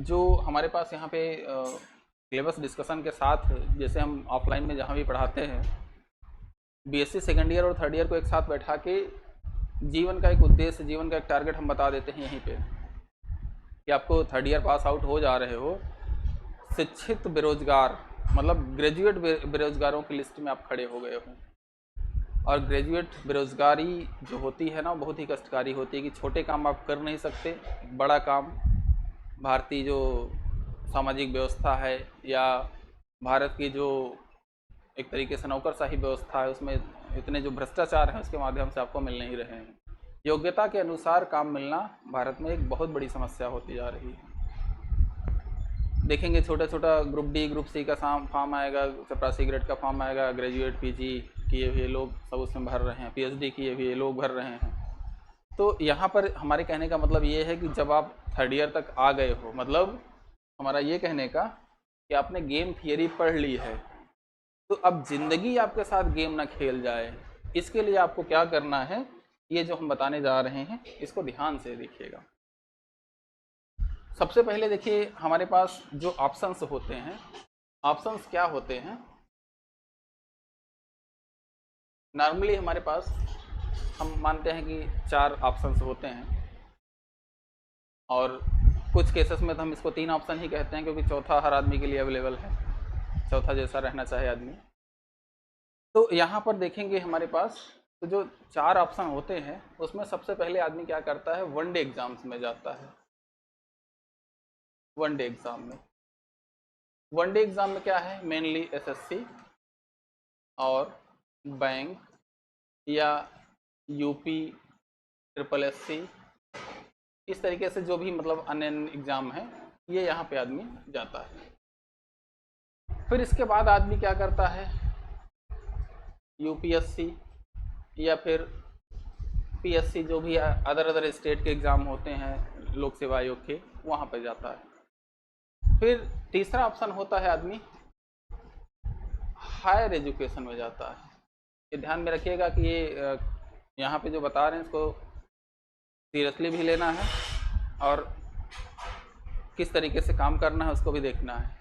जो हमारे पास यहाँ पे सिलेबस डिस्कशन के साथ, जैसे हम ऑफलाइन में जहाँ भी पढ़ाते हैं, बीएससी सेकेंड ईयर और थर्ड ईयर को एक साथ बैठा के जीवन का एक उद्देश्य, जीवन का एक टारगेट हम बता देते हैं यहीं पे कि आपको थर्ड ईयर पास आउट हो जा रहे हो, शिक्षित बेरोजगार मतलब ग्रेजुएट बेरोजगारों की लिस्ट में आप खड़े हो गए हो। और ग्रेजुएट बेरोजगारी जो होती है ना, बहुत ही कष्टकारी होती है कि छोटे काम आप कर नहीं सकते, बड़ा काम, भारतीय जो सामाजिक व्यवस्था है या भारत की जो एक तरीके से नौकरशाही व्यवस्था है, उसमें इतने जो भ्रष्टाचार हैं उसके माध्यम से आपको मिल नहीं रहे हैं। योग्यता के अनुसार काम मिलना भारत में एक बहुत बड़ी समस्या होती जा रही है। देखेंगे छोटा छोटा ग्रुप डी ग्रुप सी का फॉर्म आएगा, चपरासी ग्रेड का फॉर्म आएगा, ग्रेजुएट पीजी किए हुए लोग सब उसमें भर रहे हैं, पीएचडी किए हुए लोग भर रहे हैं। तो यहाँ पर हमारे कहने का मतलब ये है कि जब आप थर्ड ईयर तक आ गए हो, मतलब हमारा ये कहने का कि आपने गेम थियरी पढ़ ली है, तो अब ज़िंदगी आपके साथ गेम ना खेल जाए, इसके लिए आपको क्या करना है, ये जो हम बताने जा रहे हैं इसको ध्यान से देखिएगा। सबसे पहले देखिए हमारे पास जो ऑप्शंस होते हैं, ऑप्शंस क्या होते हैं? नॉर्मली हमारे पास हम मानते हैं कि 4 ऑप्शंस होते हैं, और कुछ केसेस में तो हम इसको 3 ऑप्शन ही कहते हैं, क्योंकि चौथा हर आदमी के लिए अवेलेबल है, चौथा जैसा रहना चाहे आदमी। तो यहाँ पर देखेंगे हमारे पास तो जो 4 ऑप्शन होते हैं उसमें सबसे पहले आदमी क्या करता है, वनडे एग्जाम्स में जाता है। वनडे एग्जाम में, वनडे एग्जाम में क्या है, मेनली एसएससी और बैंक या यूपी ट्रिपल एससी, इस तरीके से जो भी मतलब अन्य एग्जाम है, ये यहाँ पे आदमी जाता है। फिर इसके बाद आदमी क्या करता है, यूपीएससी या फिर पीएससी, जो भी अदर स्टेट के एग्ज़ाम होते हैं लोक सेवा आयोग के, वहाँ पे जाता है। फिर तीसरा ऑप्शन होता है आदमी हायर एजुकेशन में जाता है। ये ध्यान में रखिएगा कि ये यहाँ पे जो बता रहे हैं इसको सीरियसली भी लेना है और किस तरीके से काम करना है उसको भी देखना है।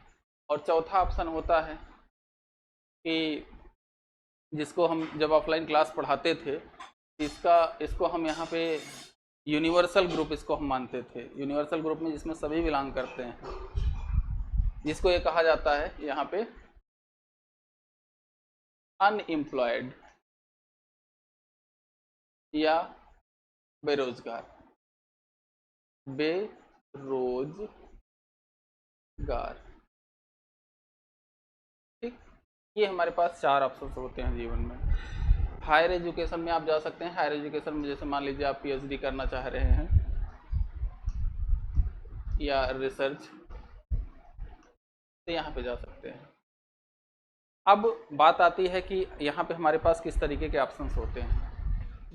और चौथा ऑप्शन होता है कि जिसको हम जब ऑफलाइन क्लास पढ़ाते थे, इसको हम यहाँ पे यूनिवर्सल ग्रुप इसको हम मानते थे। यूनिवर्सल ग्रुप में जिसमें सभी बिलोंग करते हैं, जिसको ये कहा जाता है यहाँ पे अनएम्प्लॉयड या बेरोजगार, बेरोजगार। ठीक, ये हमारे पास 4 ऑप्शन होते हैं जीवन में। हायर एजुकेशन में आप जा सकते हैं। हायर एजुकेशन में जैसे मान लीजिए आप पीएचडी करना चाह रहे हैं या रिसर्च, तो यहाँ पे जा सकते हैं। अब बात आती है कि यहाँ पे हमारे पास किस तरीके के ऑप्शंस होते हैं।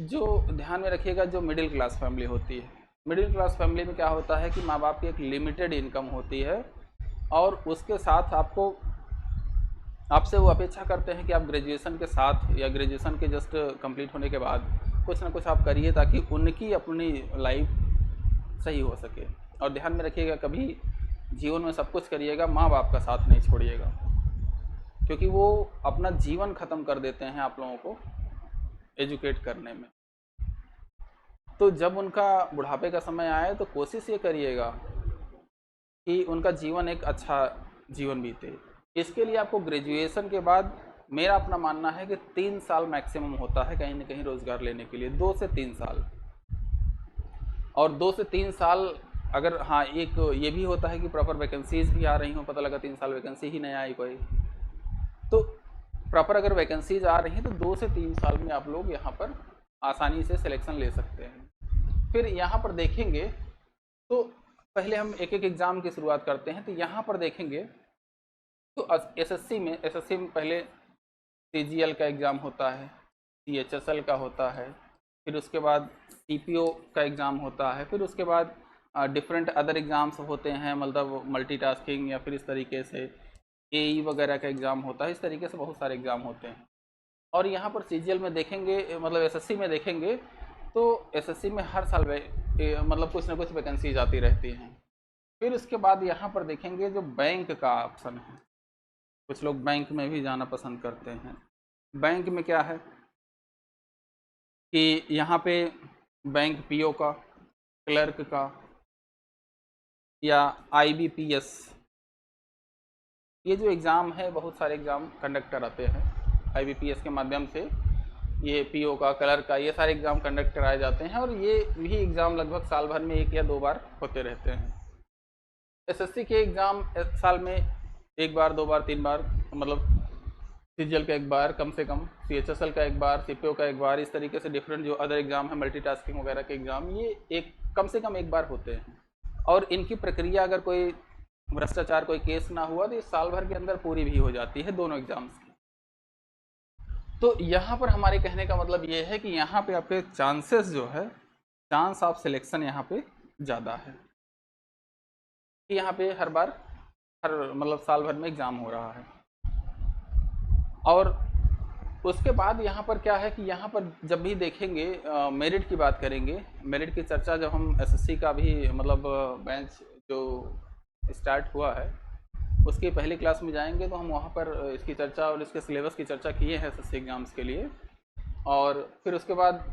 जो ध्यान में रखिएगा, जो मिडिल क्लास फैमिली होती है, मिडिल क्लास फैमिली में क्या होता है कि माँ बाप की एक लिमिटेड इनकम होती है और उसके साथ आपसे वो अपेक्षा करते हैं कि आप ग्रेजुएशन के साथ या ग्रेजुएशन के जस्ट कंप्लीट होने के बाद कुछ ना कुछ आप करिए ताकि उनकी अपनी लाइफ सही हो सके। और ध्यान में रखिएगा, कभी जीवन में सब कुछ करिएगा, माँ बाप का साथ नहीं छोड़िएगा, क्योंकि वो अपना जीवन ख़त्म कर देते हैं आप लोगों को एजुकेट करने में। तो जब उनका बुढ़ापे का समय आए तो कोशिश ये करिएगा कि उनका जीवन एक अच्छा जीवन बीते। इसके लिए आपको ग्रेजुएशन के बाद, मेरा अपना मानना है कि 3 साल मैक्सिमम होता है कहीं ना कहीं रोज़गार लेने के लिए, 2 से 3 साल। और 2 से 3 साल अगर, हाँ, एक ये भी होता है कि प्रॉपर वैकेंसीज भी आ रही हों, पता लगा 3 साल वैकेंसी ही नहीं आई कोई, तो प्रॉपर अगर वैकेंसीज आ रही हैं तो 2 से 3 साल में आप लोग यहाँ पर आसानी से सिलेक्शन ले सकते हैं। फिर यहाँ पर देखेंगे तो पहले हम एक एक एग्ज़ाम की शुरुआत करते हैं। तो यहाँ पर देखेंगे तो एसएससी में पहले सीजीएल का एग्ज़ाम होता है, सीएचएसएल का होता है, फिर उसके बाद सीपीओ का एग्ज़ाम होता है, फिर उसके बाद डिफरेंट अदर एग्ज़ाम्स होते हैं, मतलब मल्टीटास्किंग या फिर इस तरीके से एई वगैरह का एग्ज़ाम होता है। इस तरीके से बहुत सारे एग्ज़ाम होते हैं। और यहाँ पर सीजीएल में देखेंगे, मतलब एसएससी में देखेंगे तो एसएससी में हर साल मतलब कुछ ना कुछ वैकेंसीज आती रहती हैं। फिर उसके बाद यहाँ पर देखेंगे जो बैंक का ऑप्शन है, कुछ लोग बैंक में भी जाना पसंद करते हैं। बैंक में क्या है कि यहाँ पे बैंक पीओ का, क्लर्क का या आईबीपीएस, ये जो एग्ज़ाम है बहुत सारे एग्ज़ाम कंडक्ट कराते हैं आईबीपीएस के माध्यम से। ये पीओ का, क्लर्क का, ये सारे एग्ज़ाम कंडक्ट कराए जाते हैं और ये भी एग्ज़ाम लगभग साल भर में 1 या 2 बार होते रहते हैं। एसएससी के एग्ज़ाम साल में 1 बार, 2 बार, 3 बार, मतलब सीजीएल का 1 बार कम से कम, सीएचएसएल का 1 बार, सीपीओ का 1 बार, इस तरीके से डिफरेंट जो अदर एग्ज़ाम है मल्टीटास्किंग वगैरह के एग्ज़ाम, ये कम से कम 1 बार होते हैं। और इनकी प्रक्रिया, अगर कोई भ्रष्टाचार कोई केस ना हुआ तो इस साल भर के अंदर पूरी भी हो जाती है दोनों एग्ज़ाम्स की। तो यहाँ पर हमारे कहने का मतलब ये है कि यहाँ पे आपके चांसेस जो है, चांस ऑफ सिलेक्शन यहाँ पे ज़्यादा है कि यहाँ पे हर बार, मतलब साल भर में एग्ज़ाम हो रहा है। और उसके बाद यहाँ पर क्या है कि यहाँ पर जब भी देखेंगे, मेरिट की बात करेंगे, मेरिट की चर्चा जब हम एसएससी का भी मतलब बैच जो स्टार्ट हुआ है उसकी पहली क्लास में जाएंगे तो हम वहाँ पर इसकी चर्चा और इसके सिलेबस की चर्चा किए हैं एसएससी एग्ज़ाम्स के लिए। और फिर उसके बाद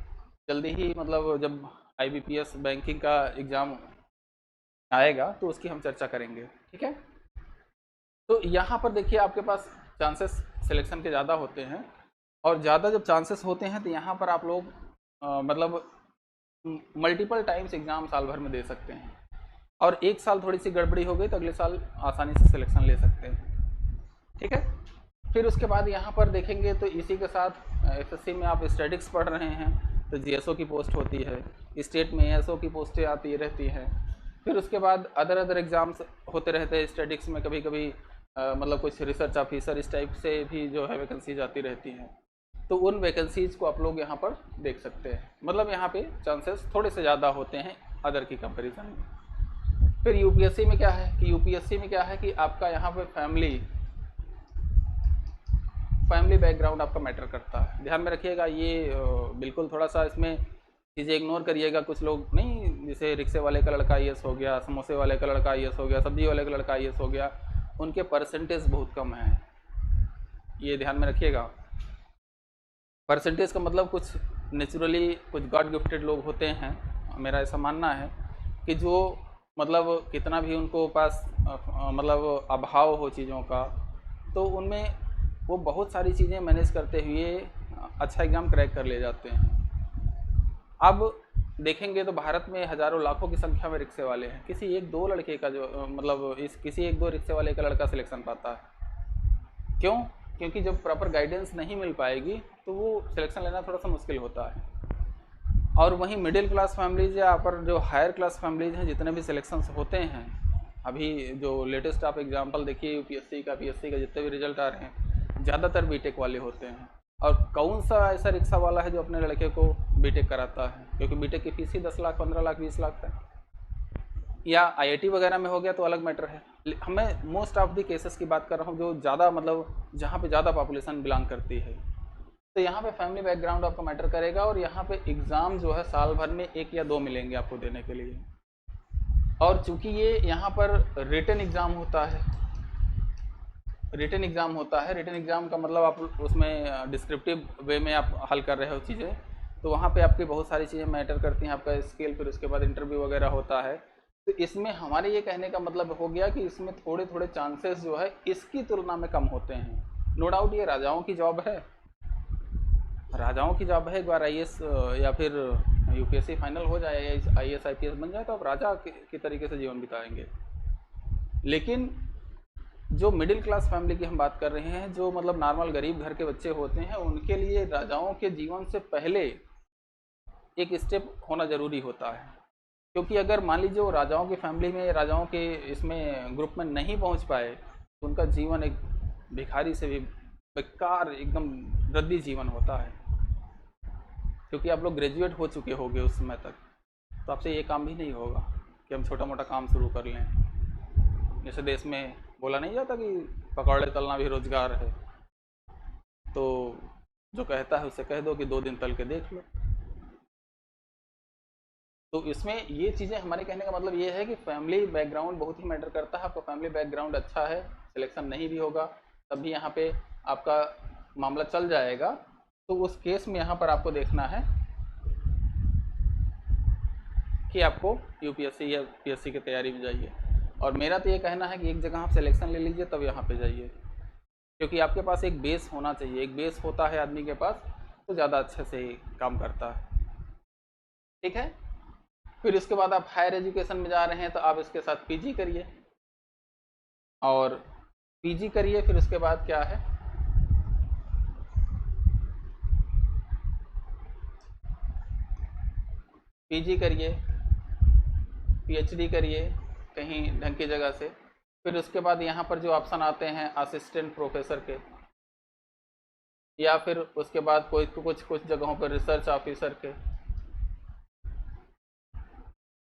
जल्दी ही, मतलब जब आईबीपीएस बैंकिंग का एग्ज़ाम आएगा तो उसकी हम चर्चा करेंगे, ठीक है। तो यहाँ पर देखिए आपके पास चांसेस सिलेक्शन के ज़्यादा होते हैं, और ज़्यादा जब चांसेस होते हैं तो यहाँ पर आप लोग मतलब मल्टीपल टाइम्स एग्ज़ाम साल भर में दे सकते हैं। और 1 साल थोड़ी सी गड़बड़ी हो गई तो अगले साल आसानी से सिलेक्शन ले सकते हैं, ठीक है। फिर उसके बाद यहाँ पर देखेंगे तो इसी के साथ एसएससी में आप स्टैटिक्स पढ़ रहे हैं तो जीएसओ की पोस्ट होती है, स्टेट में एएसओ की पोस्टें आती रहती हैं। फिर उसके बाद अदर एग्ज़ाम्स होते रहते हैं स्टैटिक्स में, कभी कभी मतलब कुछ रिसर्च ऑफिसर इस टाइप से भी जो है वैकेंसीज आती रहती हैं। तो उन वैकेंसीज़ को आप लोग यहाँ पर देख सकते हैं, मतलब यहाँ पे चांसेस थोड़े से ज़्यादा होते हैं अदर की कंपैरिजन में। फिर यूपीएससी में क्या है कि कि आपका यहाँ पे फैमिली बैकग्राउंड आपका मैटर करता है। ध्यान में रखिएगा, ये बिल्कुल थोड़ा सा इसमें चीज़ें इग्नोर करिएगा। कुछ लोग नहीं, जैसे रिक्शे वाले का लड़का आईएएस हो गया, समोसे वाले का लड़का आईएएस हो गया, सब्जी वाले का लड़का आईएएस हो गया, उनके परसेंटेज बहुत कम है, ये ध्यान में रखिएगा। परसेंटेज का मतलब कुछ नेचुरली कुछ गॉड गिफ्टेड लोग होते हैं, मेरा ऐसा मानना है कि जो मतलब कितना भी उनको पास मतलब अभाव हो चीज़ों का, तो उनमें वो बहुत सारी चीज़ें मैनेज करते हुए अच्छा एग्ज़ाम क्रैक कर ले जाते हैं। अब देखेंगे तो भारत में हज़ारों लाखों की संख्या में रिक्शे वाले हैं, किसी एक दो लड़के का जो मतलब इस किसी एक दो रिक्शे वाले का लड़का सिलेक्शन पाता है। क्यों? क्योंकि जब प्रॉपर गाइडेंस नहीं मिल पाएगी तो वो सिलेक्शन लेना थोड़ा सा मुश्किल होता है। और वहीं मिडिल क्लास फैमिलीज या पर जो हायर क्लास फैमिलीज हैं, जितने भी सिलेक्शंस होते हैं, अभी जो लेटेस्ट आप एग्जांपल देखिए यूपीएससी का, पीएससी का जितने भी रिजल्ट आ रहे हैं, ज़्यादातर बीटेक वाले होते हैं। और कौन सा ऐसा रिक्शा वाला है जो अपने लड़के को बीटेक कराता है? क्योंकि बीटेक की फीस ही 10 लाख, 15 लाख, 20 लाख है। या आईआईटी वगैरह में हो गया तो अलग मैटर है। हमें मोस्ट ऑफ दी केसेस की बात कर रहा हूँ जो ज़्यादा मतलब जहाँ पे ज़्यादा पॉपुलेशन बिलोंग करती है। तो यहाँ पे फैमिली बैकग्राउंड आपका मैटर करेगा। और यहाँ पे एग्ज़ाम जो है साल भर में 1 या 2 मिलेंगे आपको देने के लिए। और चूंकि ये यहाँ पर रिटन एग्ज़ाम होता है, रिटन एग्ज़ाम का मतलब आप उसमें डिस्क्रिप्टिव वे में आप हल कर रहे हो चीज़ें, तो वहाँ पे आपकी बहुत सारी चीज़ें मैटर करती हैं, आपका स्किल, फिर उसके बाद इंटरव्यू वगैरह होता है। तो इसमें हमारे ये कहने का मतलब हो गया कि इसमें थोड़े थोड़े चांसेस जो है इसकी तुलना में कम होते हैं। नो डाउट ये राजाओं की जॉब है, राजाओं की जॉब है। एक बार आईएएस या फिर यूपीएससी फाइनल हो जाए, आईएएस आईपीएस बन जाए तो आप राजा की तरीके से जीवन बिताएंगे। लेकिन जो मिडिल क्लास फैमिली की हम बात कर रहे हैं, जो मतलब नॉर्मल गरीब घर के बच्चे होते हैं, उनके लिए राजाओं के जीवन से पहले एक स्टेप होना ज़रूरी होता है। क्योंकि अगर मान लीजिए वो राजाओं की फैमिली में, राजाओं के इसमें ग्रुप में नहीं पहुंच पाए तो उनका जीवन एक भिखारी से भी बेकार, एकदम रद्दी जीवन होता है। क्योंकि आप लोग ग्रेजुएट हो चुके होंगे उस समय तक, तो आपसे ये काम भी नहीं होगा कि हम छोटा मोटा काम शुरू कर लें। जैसे देश में बोला नहीं जाता कि पकौड़े तलना भी रोजगार है, तो जो कहता है उसे कह दो कि 2 दिन तल के देख लो। तो इसमें ये चीज़ें, हमारे कहने का मतलब ये है कि फैमिली बैकग्राउंड बहुत ही मैटर करता है। आपका फैमिली बैकग्राउंड अच्छा है, सिलेक्शन नहीं भी होगा तब भी यहाँ पे आपका मामला चल जाएगा। तो उस केस में यहाँ पर आपको देखना है कि आपको यूपीएससी या पीएससी की तैयारी में जाइए। और मेरा तो ये कहना है कि एक जगह आप सिलेक्शन ले लीजिए तब यहाँ पे जाइए, क्योंकि आपके पास एक बेस होना चाहिए। एक बेस होता है आदमी के पास तो ज़्यादा अच्छे से काम करता है। ठीक है। फिर इसके बाद आप हायर एजुकेशन में जा रहे हैं तो आप इसके साथ पीजी करिए, और पीजी करिए। फिर उसके बाद क्या है, पीजी करिए, पीएचडी करिए कहीं ढंग की जगह से। फिर उसके बाद यहाँ पर जो ऑप्शन आते हैं असिस्टेंट प्रोफेसर के, या फिर उसके बाद कोई कुछ जगहों पर रिसर्च ऑफिसर के।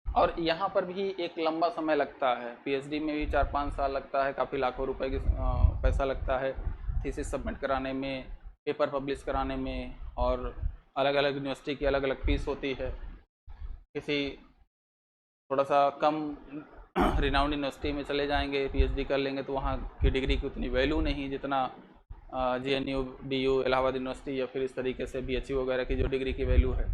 और यहाँ पर भी एक लंबा समय लगता है, पीएचडी में भी 4-5 साल लगता है, काफ़ी लाखों रुपए की पैसा लगता है थीसिस सबमिट कराने में, पेपर पब्लिश कराने में, और अलग अलग यूनिवर्सिटी की अलग अलग फीस होती है। किसी थोड़ा सा कम रिनाउंड यूनिवर्सिटी में चले जाएंगे, पीएचडी कर लेंगे तो वहाँ की डिग्री की उतनी वैल्यू नहीं जितना जेएनयू, डीयू, इलाहाबाद यूनिवर्सिटी या फिर इस तरीके से बीएचयू वगैरह की जो डिग्री की वैल्यू है।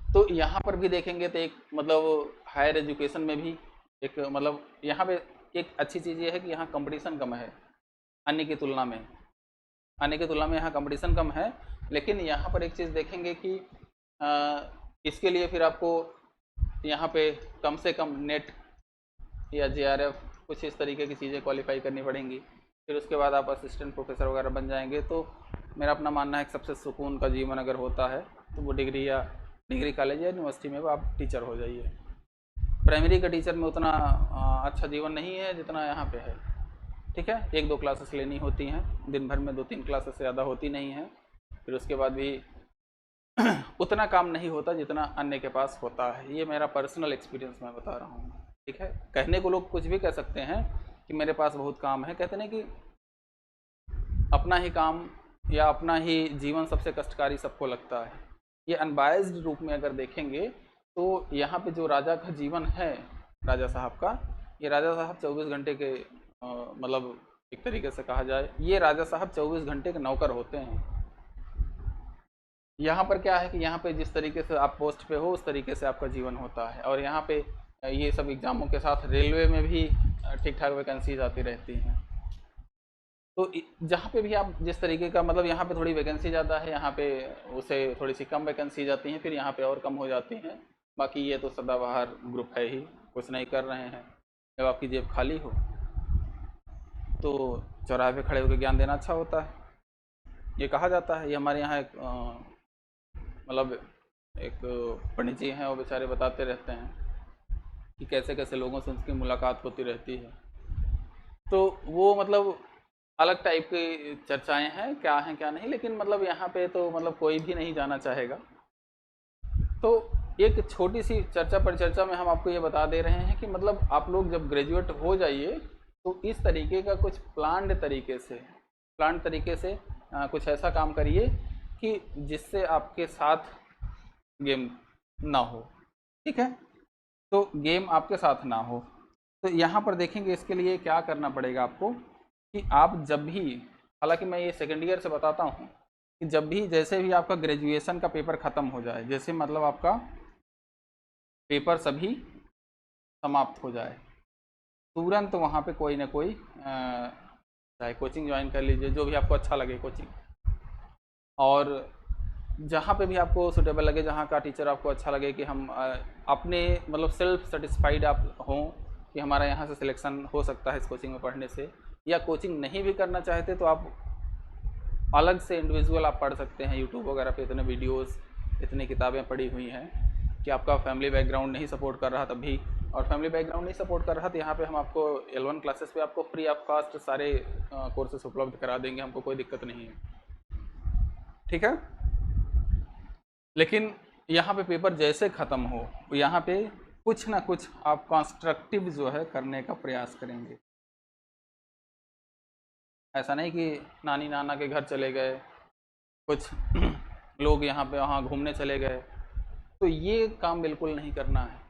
तो यहाँ पर भी देखेंगे तो एक मतलब हायर एजुकेशन में भी एक मतलब यहाँ पे एक अच्छी चीज़ ये है कि यहाँ कंपटीशन कम है अन्य की तुलना में, यहाँ कंपटीशन कम है। लेकिन यहाँ पर एक चीज़ देखेंगे कि इसके लिए फिर आपको यहाँ पे कम से कम नेट या जेआरएफ कुछ इस तरीके की चीज़ें क्वालिफाई करनी पड़ेंगी। फिर उसके बाद आप असिस्टेंट प्रोफेसर वगैरह बन जाएंगे। तो मेरा अपना मानना है कि सबसे सुकून का जीवन अगर होता है तो वो डिग्री कॉलेज या यूनिवर्सिटी में आप टीचर हो जाइए। प्राइमरी का टीचर में उतना अच्छा जीवन नहीं है जितना यहाँ पे है। ठीक है, 1-2 क्लासेस लेनी होती हैं दिन भर में, 2-3 क्लासेस से ज़्यादा होती नहीं हैं। फिर उसके बाद भी उतना काम नहीं होता जितना अन्य के पास होता है। ये मेरा पर्सनल एक्सपीरियंस मैं बता रहा हूँ। ठीक है, कहने को लोग कुछ भी कह सकते हैं कि मेरे पास बहुत काम है, कहते नहीं कि अपना ही काम या अपना ही जीवन सबसे कष्टकारी सबको लगता है। ये अनबायस्ड रूप में अगर देखेंगे तो यहाँ पे जो राजा का जीवन है, राजा साहब का, ये राजा साहब 24 घंटे के मतलब एक तरीके से कहा जाए ये राजा साहब 24 घंटे के नौकर होते हैं। यहाँ पर क्या है कि यहाँ पे जिस तरीके से आप पोस्ट पे हो उस तरीके से आपका जीवन होता है। और यहाँ पे ये सब एग्ज़ामों के साथ रेलवे में भी ठीक ठाक वैकेंसीज आती रहती हैं। तो जहाँ पे भी आप जिस तरीके का मतलब यहाँ पे थोड़ी वैकेंसी ज़्यादा है, यहाँ पे उसे थोड़ी सी कम वैकेंसी जाती हैं, फिर यहाँ पे और कम हो जाती हैं। बाकी ये तो सदाबहार ग्रुप है ही, कुछ नहीं कर रहे हैं। जब आपकी जेब खाली हो तो चौराहे पे खड़े होकर ज्ञान देना अच्छा होता है, ये कहा जाता है। ये हमारे यहाँ एक मतलब एक पंडित जी हैं, वो बेचारे बताते रहते हैं कि कैसे कैसे लोगों से उनकी मुलाकात होती रहती है। तो वो मतलब अलग टाइप की चर्चाएं हैं, क्या हैं क्या नहीं, लेकिन मतलब यहाँ पे तो मतलब कोई भी नहीं जाना चाहेगा। तो एक छोटी सी चर्चा परिचर्चा में हम आपको ये बता दे रहे हैं कि मतलब आप लोग जब ग्रेजुएट हो जाइए तो इस तरीके का कुछ प्लान्ड तरीके से कुछ ऐसा काम करिए कि जिससे आपके साथ गेम ना हो। ठीक है, तो गेम आपके साथ ना हो। तो यहाँ पर देखेंगे इसके लिए क्या करना पड़ेगा आपको कि आप जब भी, हालांकि मैं ये सेकेंड ईयर से बताता हूँ कि जब भी जैसे भी आपका ग्रेजुएशन का पेपर ख़त्म हो जाए, जैसे मतलब आपका पेपर सभी समाप्त हो जाए, तुरंत वहाँ पे कोई ना कोई चाहे कोचिंग ज्वाइन कर लीजिए, जो भी आपको अच्छा लगे कोचिंग, और जहाँ पे भी आपको सुटेबल लगे, जहाँ का टीचर आपको अच्छा लगे कि हम अपने मतलब सेल्फ सेटिस्फाइड आप हों कि हमारा यहाँ से सिलेक्शन हो सकता है इस कोचिंग में पढ़ने से, या कोचिंग नहीं भी करना चाहते तो आप अलग से इंडिविजुअल आप पढ़ सकते हैं। यूट्यूब वगैरह पे इतने वीडियोस, इतनी किताबें पड़ी हुई हैं कि आपका फैमिली बैकग्राउंड नहीं सपोर्ट कर रहा तब भी, और फैमिली बैकग्राउंड नहीं सपोर्ट कर रहा तो यहाँ पे हम आपको L1 क्लासेस पे आपको फ्री ऑफ कॉस्ट सारे कोर्सेस उपलब्ध करा देंगे, हमको कोई दिक्कत नहीं है। ठीक है, लेकिन यहाँ पे पेपर जैसे ख़त्म हो, यहाँ पे कुछ ना कुछ आप कंस्ट्रक्टिव जो है करने का प्रयास करेंगे। ऐसा नहीं कि नानी नाना के घर चले गए, कुछ लोग यहाँ पे वहाँ घूमने चले गए, तो ये काम बिल्कुल नहीं करना है।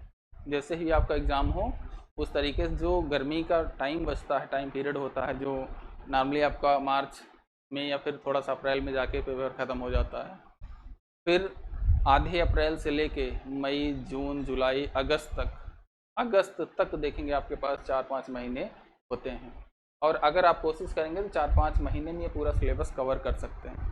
जैसे ही आपका एग्ज़ाम हो उस तरीके से, जो गर्मी का टाइम बचता है, टाइम पीरियड होता है जो नॉर्मली आपका मार्च में या फिर थोड़ा सा अप्रैल में जाके पेपर ख़त्म हो जाता है, फिर आधे अप्रैल से लेके मई जून जुलाई अगस्त तक देखेंगे आपके पास 4-5 महीने होते हैं, और अगर आप कोशिश करेंगे तो 4-5 महीने में ये पूरा सिलेबस कवर कर सकते हैं।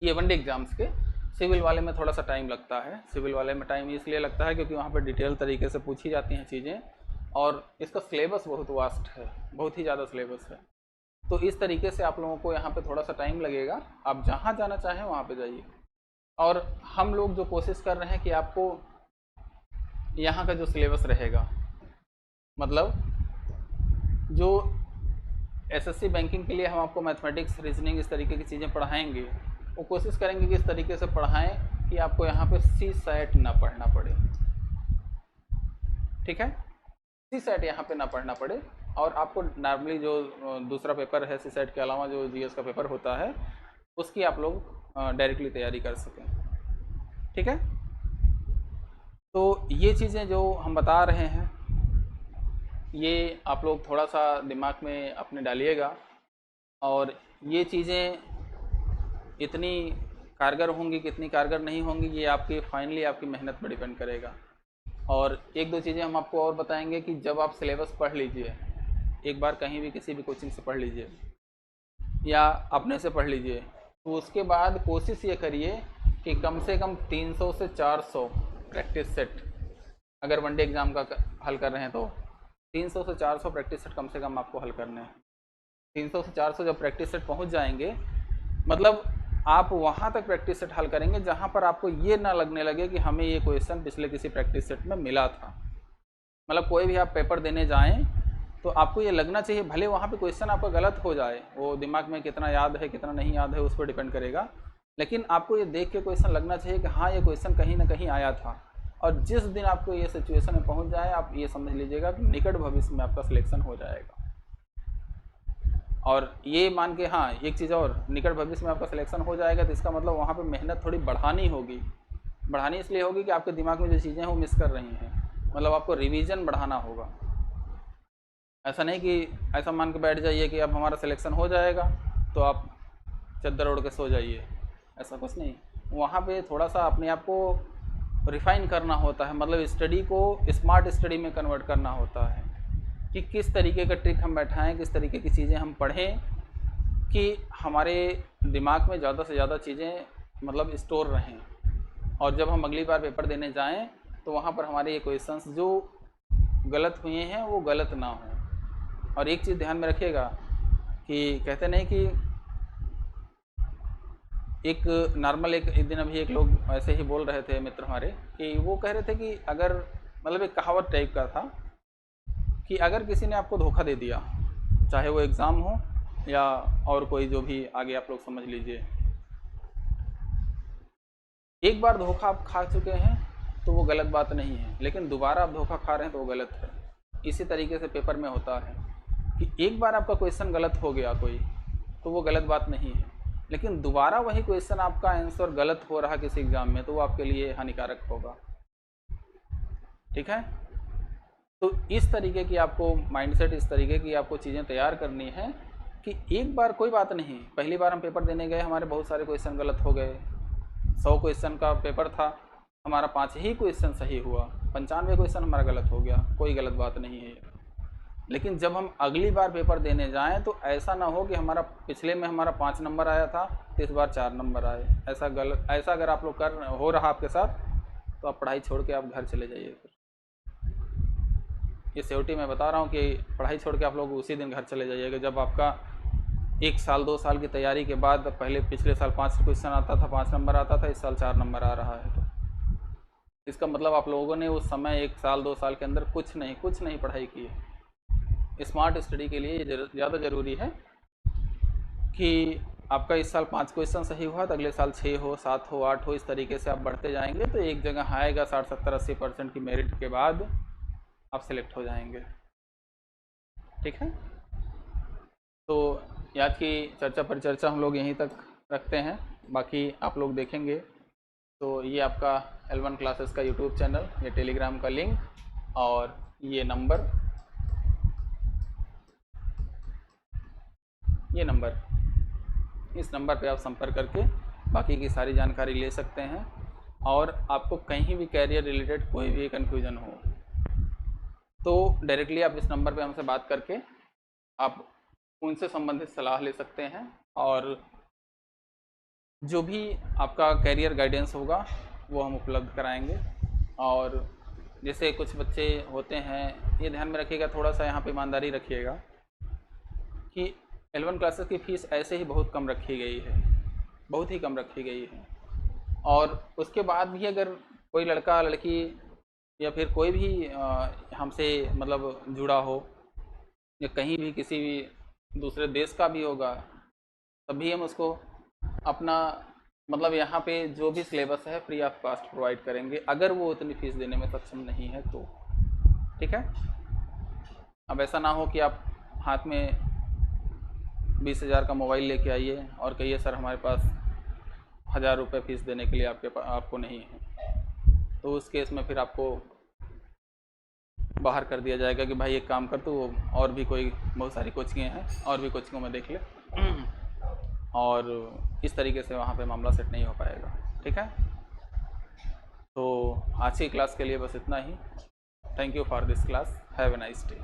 ये वनडे एग्जाम्स के, सिविल वाले में थोड़ा सा टाइम लगता है। सिविल वाले में टाइम इसलिए लगता है क्योंकि वहाँ पर डिटेल तरीके से पूछी जाती हैं चीज़ें, और इसका सिलेबस बहुत वास्ट है, बहुत ही ज़्यादा सिलेबस है। तो इस तरीके से आप लोगों को यहाँ पे थोड़ा सा टाइम लगेगा। आप जहाँ जाना चाहें वहाँ पे जाइए, और हम लोग जो कोशिश कर रहे हैं कि आपको यहाँ का जो सिलेबस रहेगा, मतलब जो एसएससी बैंकिंग के लिए हम आपको मैथमेटिक्स, रीजनिंग, इस तरीके की चीज़ें पढ़ाएंगे, वो कोशिश करेंगे कि इस तरीके से पढ़ाएं कि आपको यहाँ पे सी सेट ना पढ़ना पड़े। ठीक है, सी सेट यहाँ पे ना पढ़ना पड़े, और आपको नॉर्मली जो दूसरा पेपर है सी सेट के अलावा जो जीएस का पेपर होता है, उसकी आप लोग डायरेक्टली तैयारी कर सकें। ठीक है, तो ये चीज़ें जो हम बता रहे हैं, ये आप लोग थोड़ा सा दिमाग में अपने डालिएगा, और ये चीज़ें इतनी कारगर होंगी कितनी कारगर नहीं होंगी, ये आपकी फाइनली आपकी मेहनत पर डिपेंड करेगा। और एक दो चीज़ें हम आपको और बताएंगे कि जब आप सिलेबस पढ़ लीजिए, एक बार कहीं भी किसी भी कोचिंग से पढ़ लीजिए या अपने से पढ़ लीजिए, तो उसके बाद कोशिश ये करिए कि कम से कम 300 से 400 प्रैक्टिस सेट, अगर वनडे एग्ज़ाम का हल कर रहे हैं तो 300 से 400 प्रैक्टिस सेट कम से कम आपको हल करने हैं। 300 से 400 जब प्रैक्टिस सेट पहुंच जाएंगे, मतलब आप वहां तक प्रैक्टिस सेट हल करेंगे जहां पर आपको ये ना लगने लगे कि हमें ये क्वेश्चन पिछले किसी प्रैक्टिस सेट में मिला था। मतलब कोई भी आप पेपर देने जाएं तो आपको ये लगना चाहिए, भले वहाँ पे क्वेश्चन आपका गलत हो जाए, वो दिमाग में कितना याद है कितना नहीं याद है उस पर डिपेंड करेगा, लेकिन आपको ये देख के क्वेश्चन लगना चाहिए कि हाँ ये क्वेश्चन कहीं ना कहीं आया था। और जिस दिन आपको ये सिचुएशन में पहुँच जाए, आप ये समझ लीजिएगा कि निकट भविष्य में आपका सिलेक्शन हो जाएगा। और ये मान के, हाँ एक चीज़ और, निकट भविष्य में आपका सिलेक्शन हो जाएगा तो इसका मतलब वहाँ पे मेहनत थोड़ी बढ़ानी होगी। बढ़ानी इसलिए होगी कि आपके दिमाग में जो चीज़ें हैं वो मिस कर रही हैं, मतलब आपको रिवीजन बढ़ाना होगा। ऐसा नहीं कि ऐसा मान के बैठ जाइए कि अब हमारा सिलेक्शन हो जाएगा तो आप चद्दर ओढ़ के सो जाइए, ऐसा कुछ नहीं। वहाँ पे थोड़ा सा अपने आप को रिफ़ाइन करना होता है, मतलब स्टडी को स्मार्ट स्टडी में कन्वर्ट करना होता है। कि किस तरीके का ट्रिक हम बैठाएं, किस तरीके की चीज़ें हम पढ़ें कि हमारे दिमाग में ज़्यादा से ज़्यादा चीज़ें मतलब स्टोर रहें, और जब हम अगली बार पेपर देने जाएं तो वहाँ पर हमारे ये क्वेश्चंस जो गलत हुए हैं वो गलत ना हो। और एक चीज़ ध्यान में रखिएगा कि कहते नहीं कि एक नॉर्मल एक दिन अभी एक लोग ऐसे ही बोल रहे थे, मित्र हमारे, कि वो कह रहे थे कि अगर मतलब एक कहावत टाइप का था कि अगर किसी ने आपको धोखा दे दिया, चाहे वो एग्ज़ाम हो या और कोई जो भी आगे आप लोग समझ लीजिए, एक बार धोखा आप खा चुके हैं तो वो गलत बात नहीं है, लेकिन दोबारा आप धोखा खा रहे हैं तो वो गलत है। इसी तरीके से पेपर में होता है कि एक बार आपका क्वेश्चन गलत हो गया कोई, तो वो गलत बात नहीं है, लेकिन दोबारा वही क्वेश्चन आपका आंसर गलत हो रहा किसी एग्ज़ाम में तो वो आपके लिए हानिकारक होगा। ठीक है, तो इस तरीके की आपको माइंडसेट, इस तरीके की आपको चीज़ें तैयार करनी है कि एक बार कोई बात नहीं, पहली बार हम पेपर देने गए, हमारे बहुत सारे क्वेश्चन गलत हो गए, 100 क्वेश्चन का पेपर था, हमारा 5 ही क्वेश्चन सही हुआ, 95 क्वेश्चन हमारा गलत हो गया, कोई गलत बात नहीं है। लेकिन जब हम अगली बार पेपर देने जाएं तो ऐसा ना हो कि हमारा पिछले में हमारा 5 नंबर आया था तो इस बार 4 नंबर आए। ऐसा अगर आप लोग हो रहा आपके साथ तो आप पढ़ाई छोड़ के आप घर चले जाइए। फिर ये सिक्योरिटी मैं बता रहा हूँ कि पढ़ाई छोड़ के आप लोग उसी दिन घर चले जाइएगा जब आपका 1 साल 2 साल की तैयारी के बाद पहले पिछले साल 5 क्वेश्चन आता था, 5 नंबर आता था, इस साल 4 नंबर आ रहा है। तो इसका मतलब आप लोगों ने उस समय 1 साल 2 साल के अंदर कुछ नहीं पढ़ाई की है। स्मार्ट स्टडी के लिए ये ज़्यादा ज़रूरी है कि आपका इस साल 5 क्वेश्चन सही हुआ तो अगले साल 6 हो, 7 हो, 8 हो, इस तरीके से आप बढ़ते जाएंगे तो एक जगह आएगा 60, 70, 80% की मेरिट के बाद आप सेलेक्ट हो जाएंगे। ठीक है, तो आज की चर्चा परिचर्चा हम लोग यहीं तक रखते हैं, बाकी आप लोग देखेंगे। तो ये आपका L1 क्लासेस का यूट्यूब चैनल, ये टेलीग्राम का लिंक और ये नंबर, इस नंबर पे आप संपर्क करके बाकी की सारी जानकारी ले सकते हैं। और आपको कहीं भी कैरियर रिलेटेड कोई भी कन्फ्यूज़न हो तो डायरेक्टली आप इस नंबर पे हमसे बात करके आप उनसे संबंधित सलाह ले सकते हैं, और जो भी आपका कैरियर गाइडेंस होगा वो हम उपलब्ध कराएंगे। और जैसे कुछ बच्चे होते हैं, ये ध्यान में रखिएगा, थोड़ा सा यहाँ पे ईमानदारी रखिएगा कि L1 क्लासेस की फ़ीस ऐसे ही बहुत कम रखी गई है, बहुत ही कम रखी गई है। और उसके बाद भी अगर कोई लड़का लड़की या फिर कोई भी हमसे मतलब जुड़ा हो या कहीं भी किसी भी दूसरे देश का भी होगा, तभी हम उसको अपना मतलब यहाँ पे जो भी सिलेबस है फ्री ऑफ कॉस्ट प्रोवाइड करेंगे, अगर वो उतनी फ़ीस देने में सक्षम नहीं है तो। ठीक है, अब ऐसा ना हो कि आप हाथ में 20,000 का मोबाइल लेके आइए और कहिए सर हमारे पास 1,000 रुपये फ़ीस देने के लिए आपको नहीं है, तो उस केस में फिर आपको बाहर कर दिया जाएगा कि भाई एक काम कर, तो और भी कोई बहुत सारी कोचिंगें हैं, और भी कोचिंगों में देख ले, और इस तरीके से वहाँ पे मामला सेट नहीं हो पाएगा। ठीक है, तो आज की क्लास के लिए बस इतना ही। Thank you for this class, have a nice day.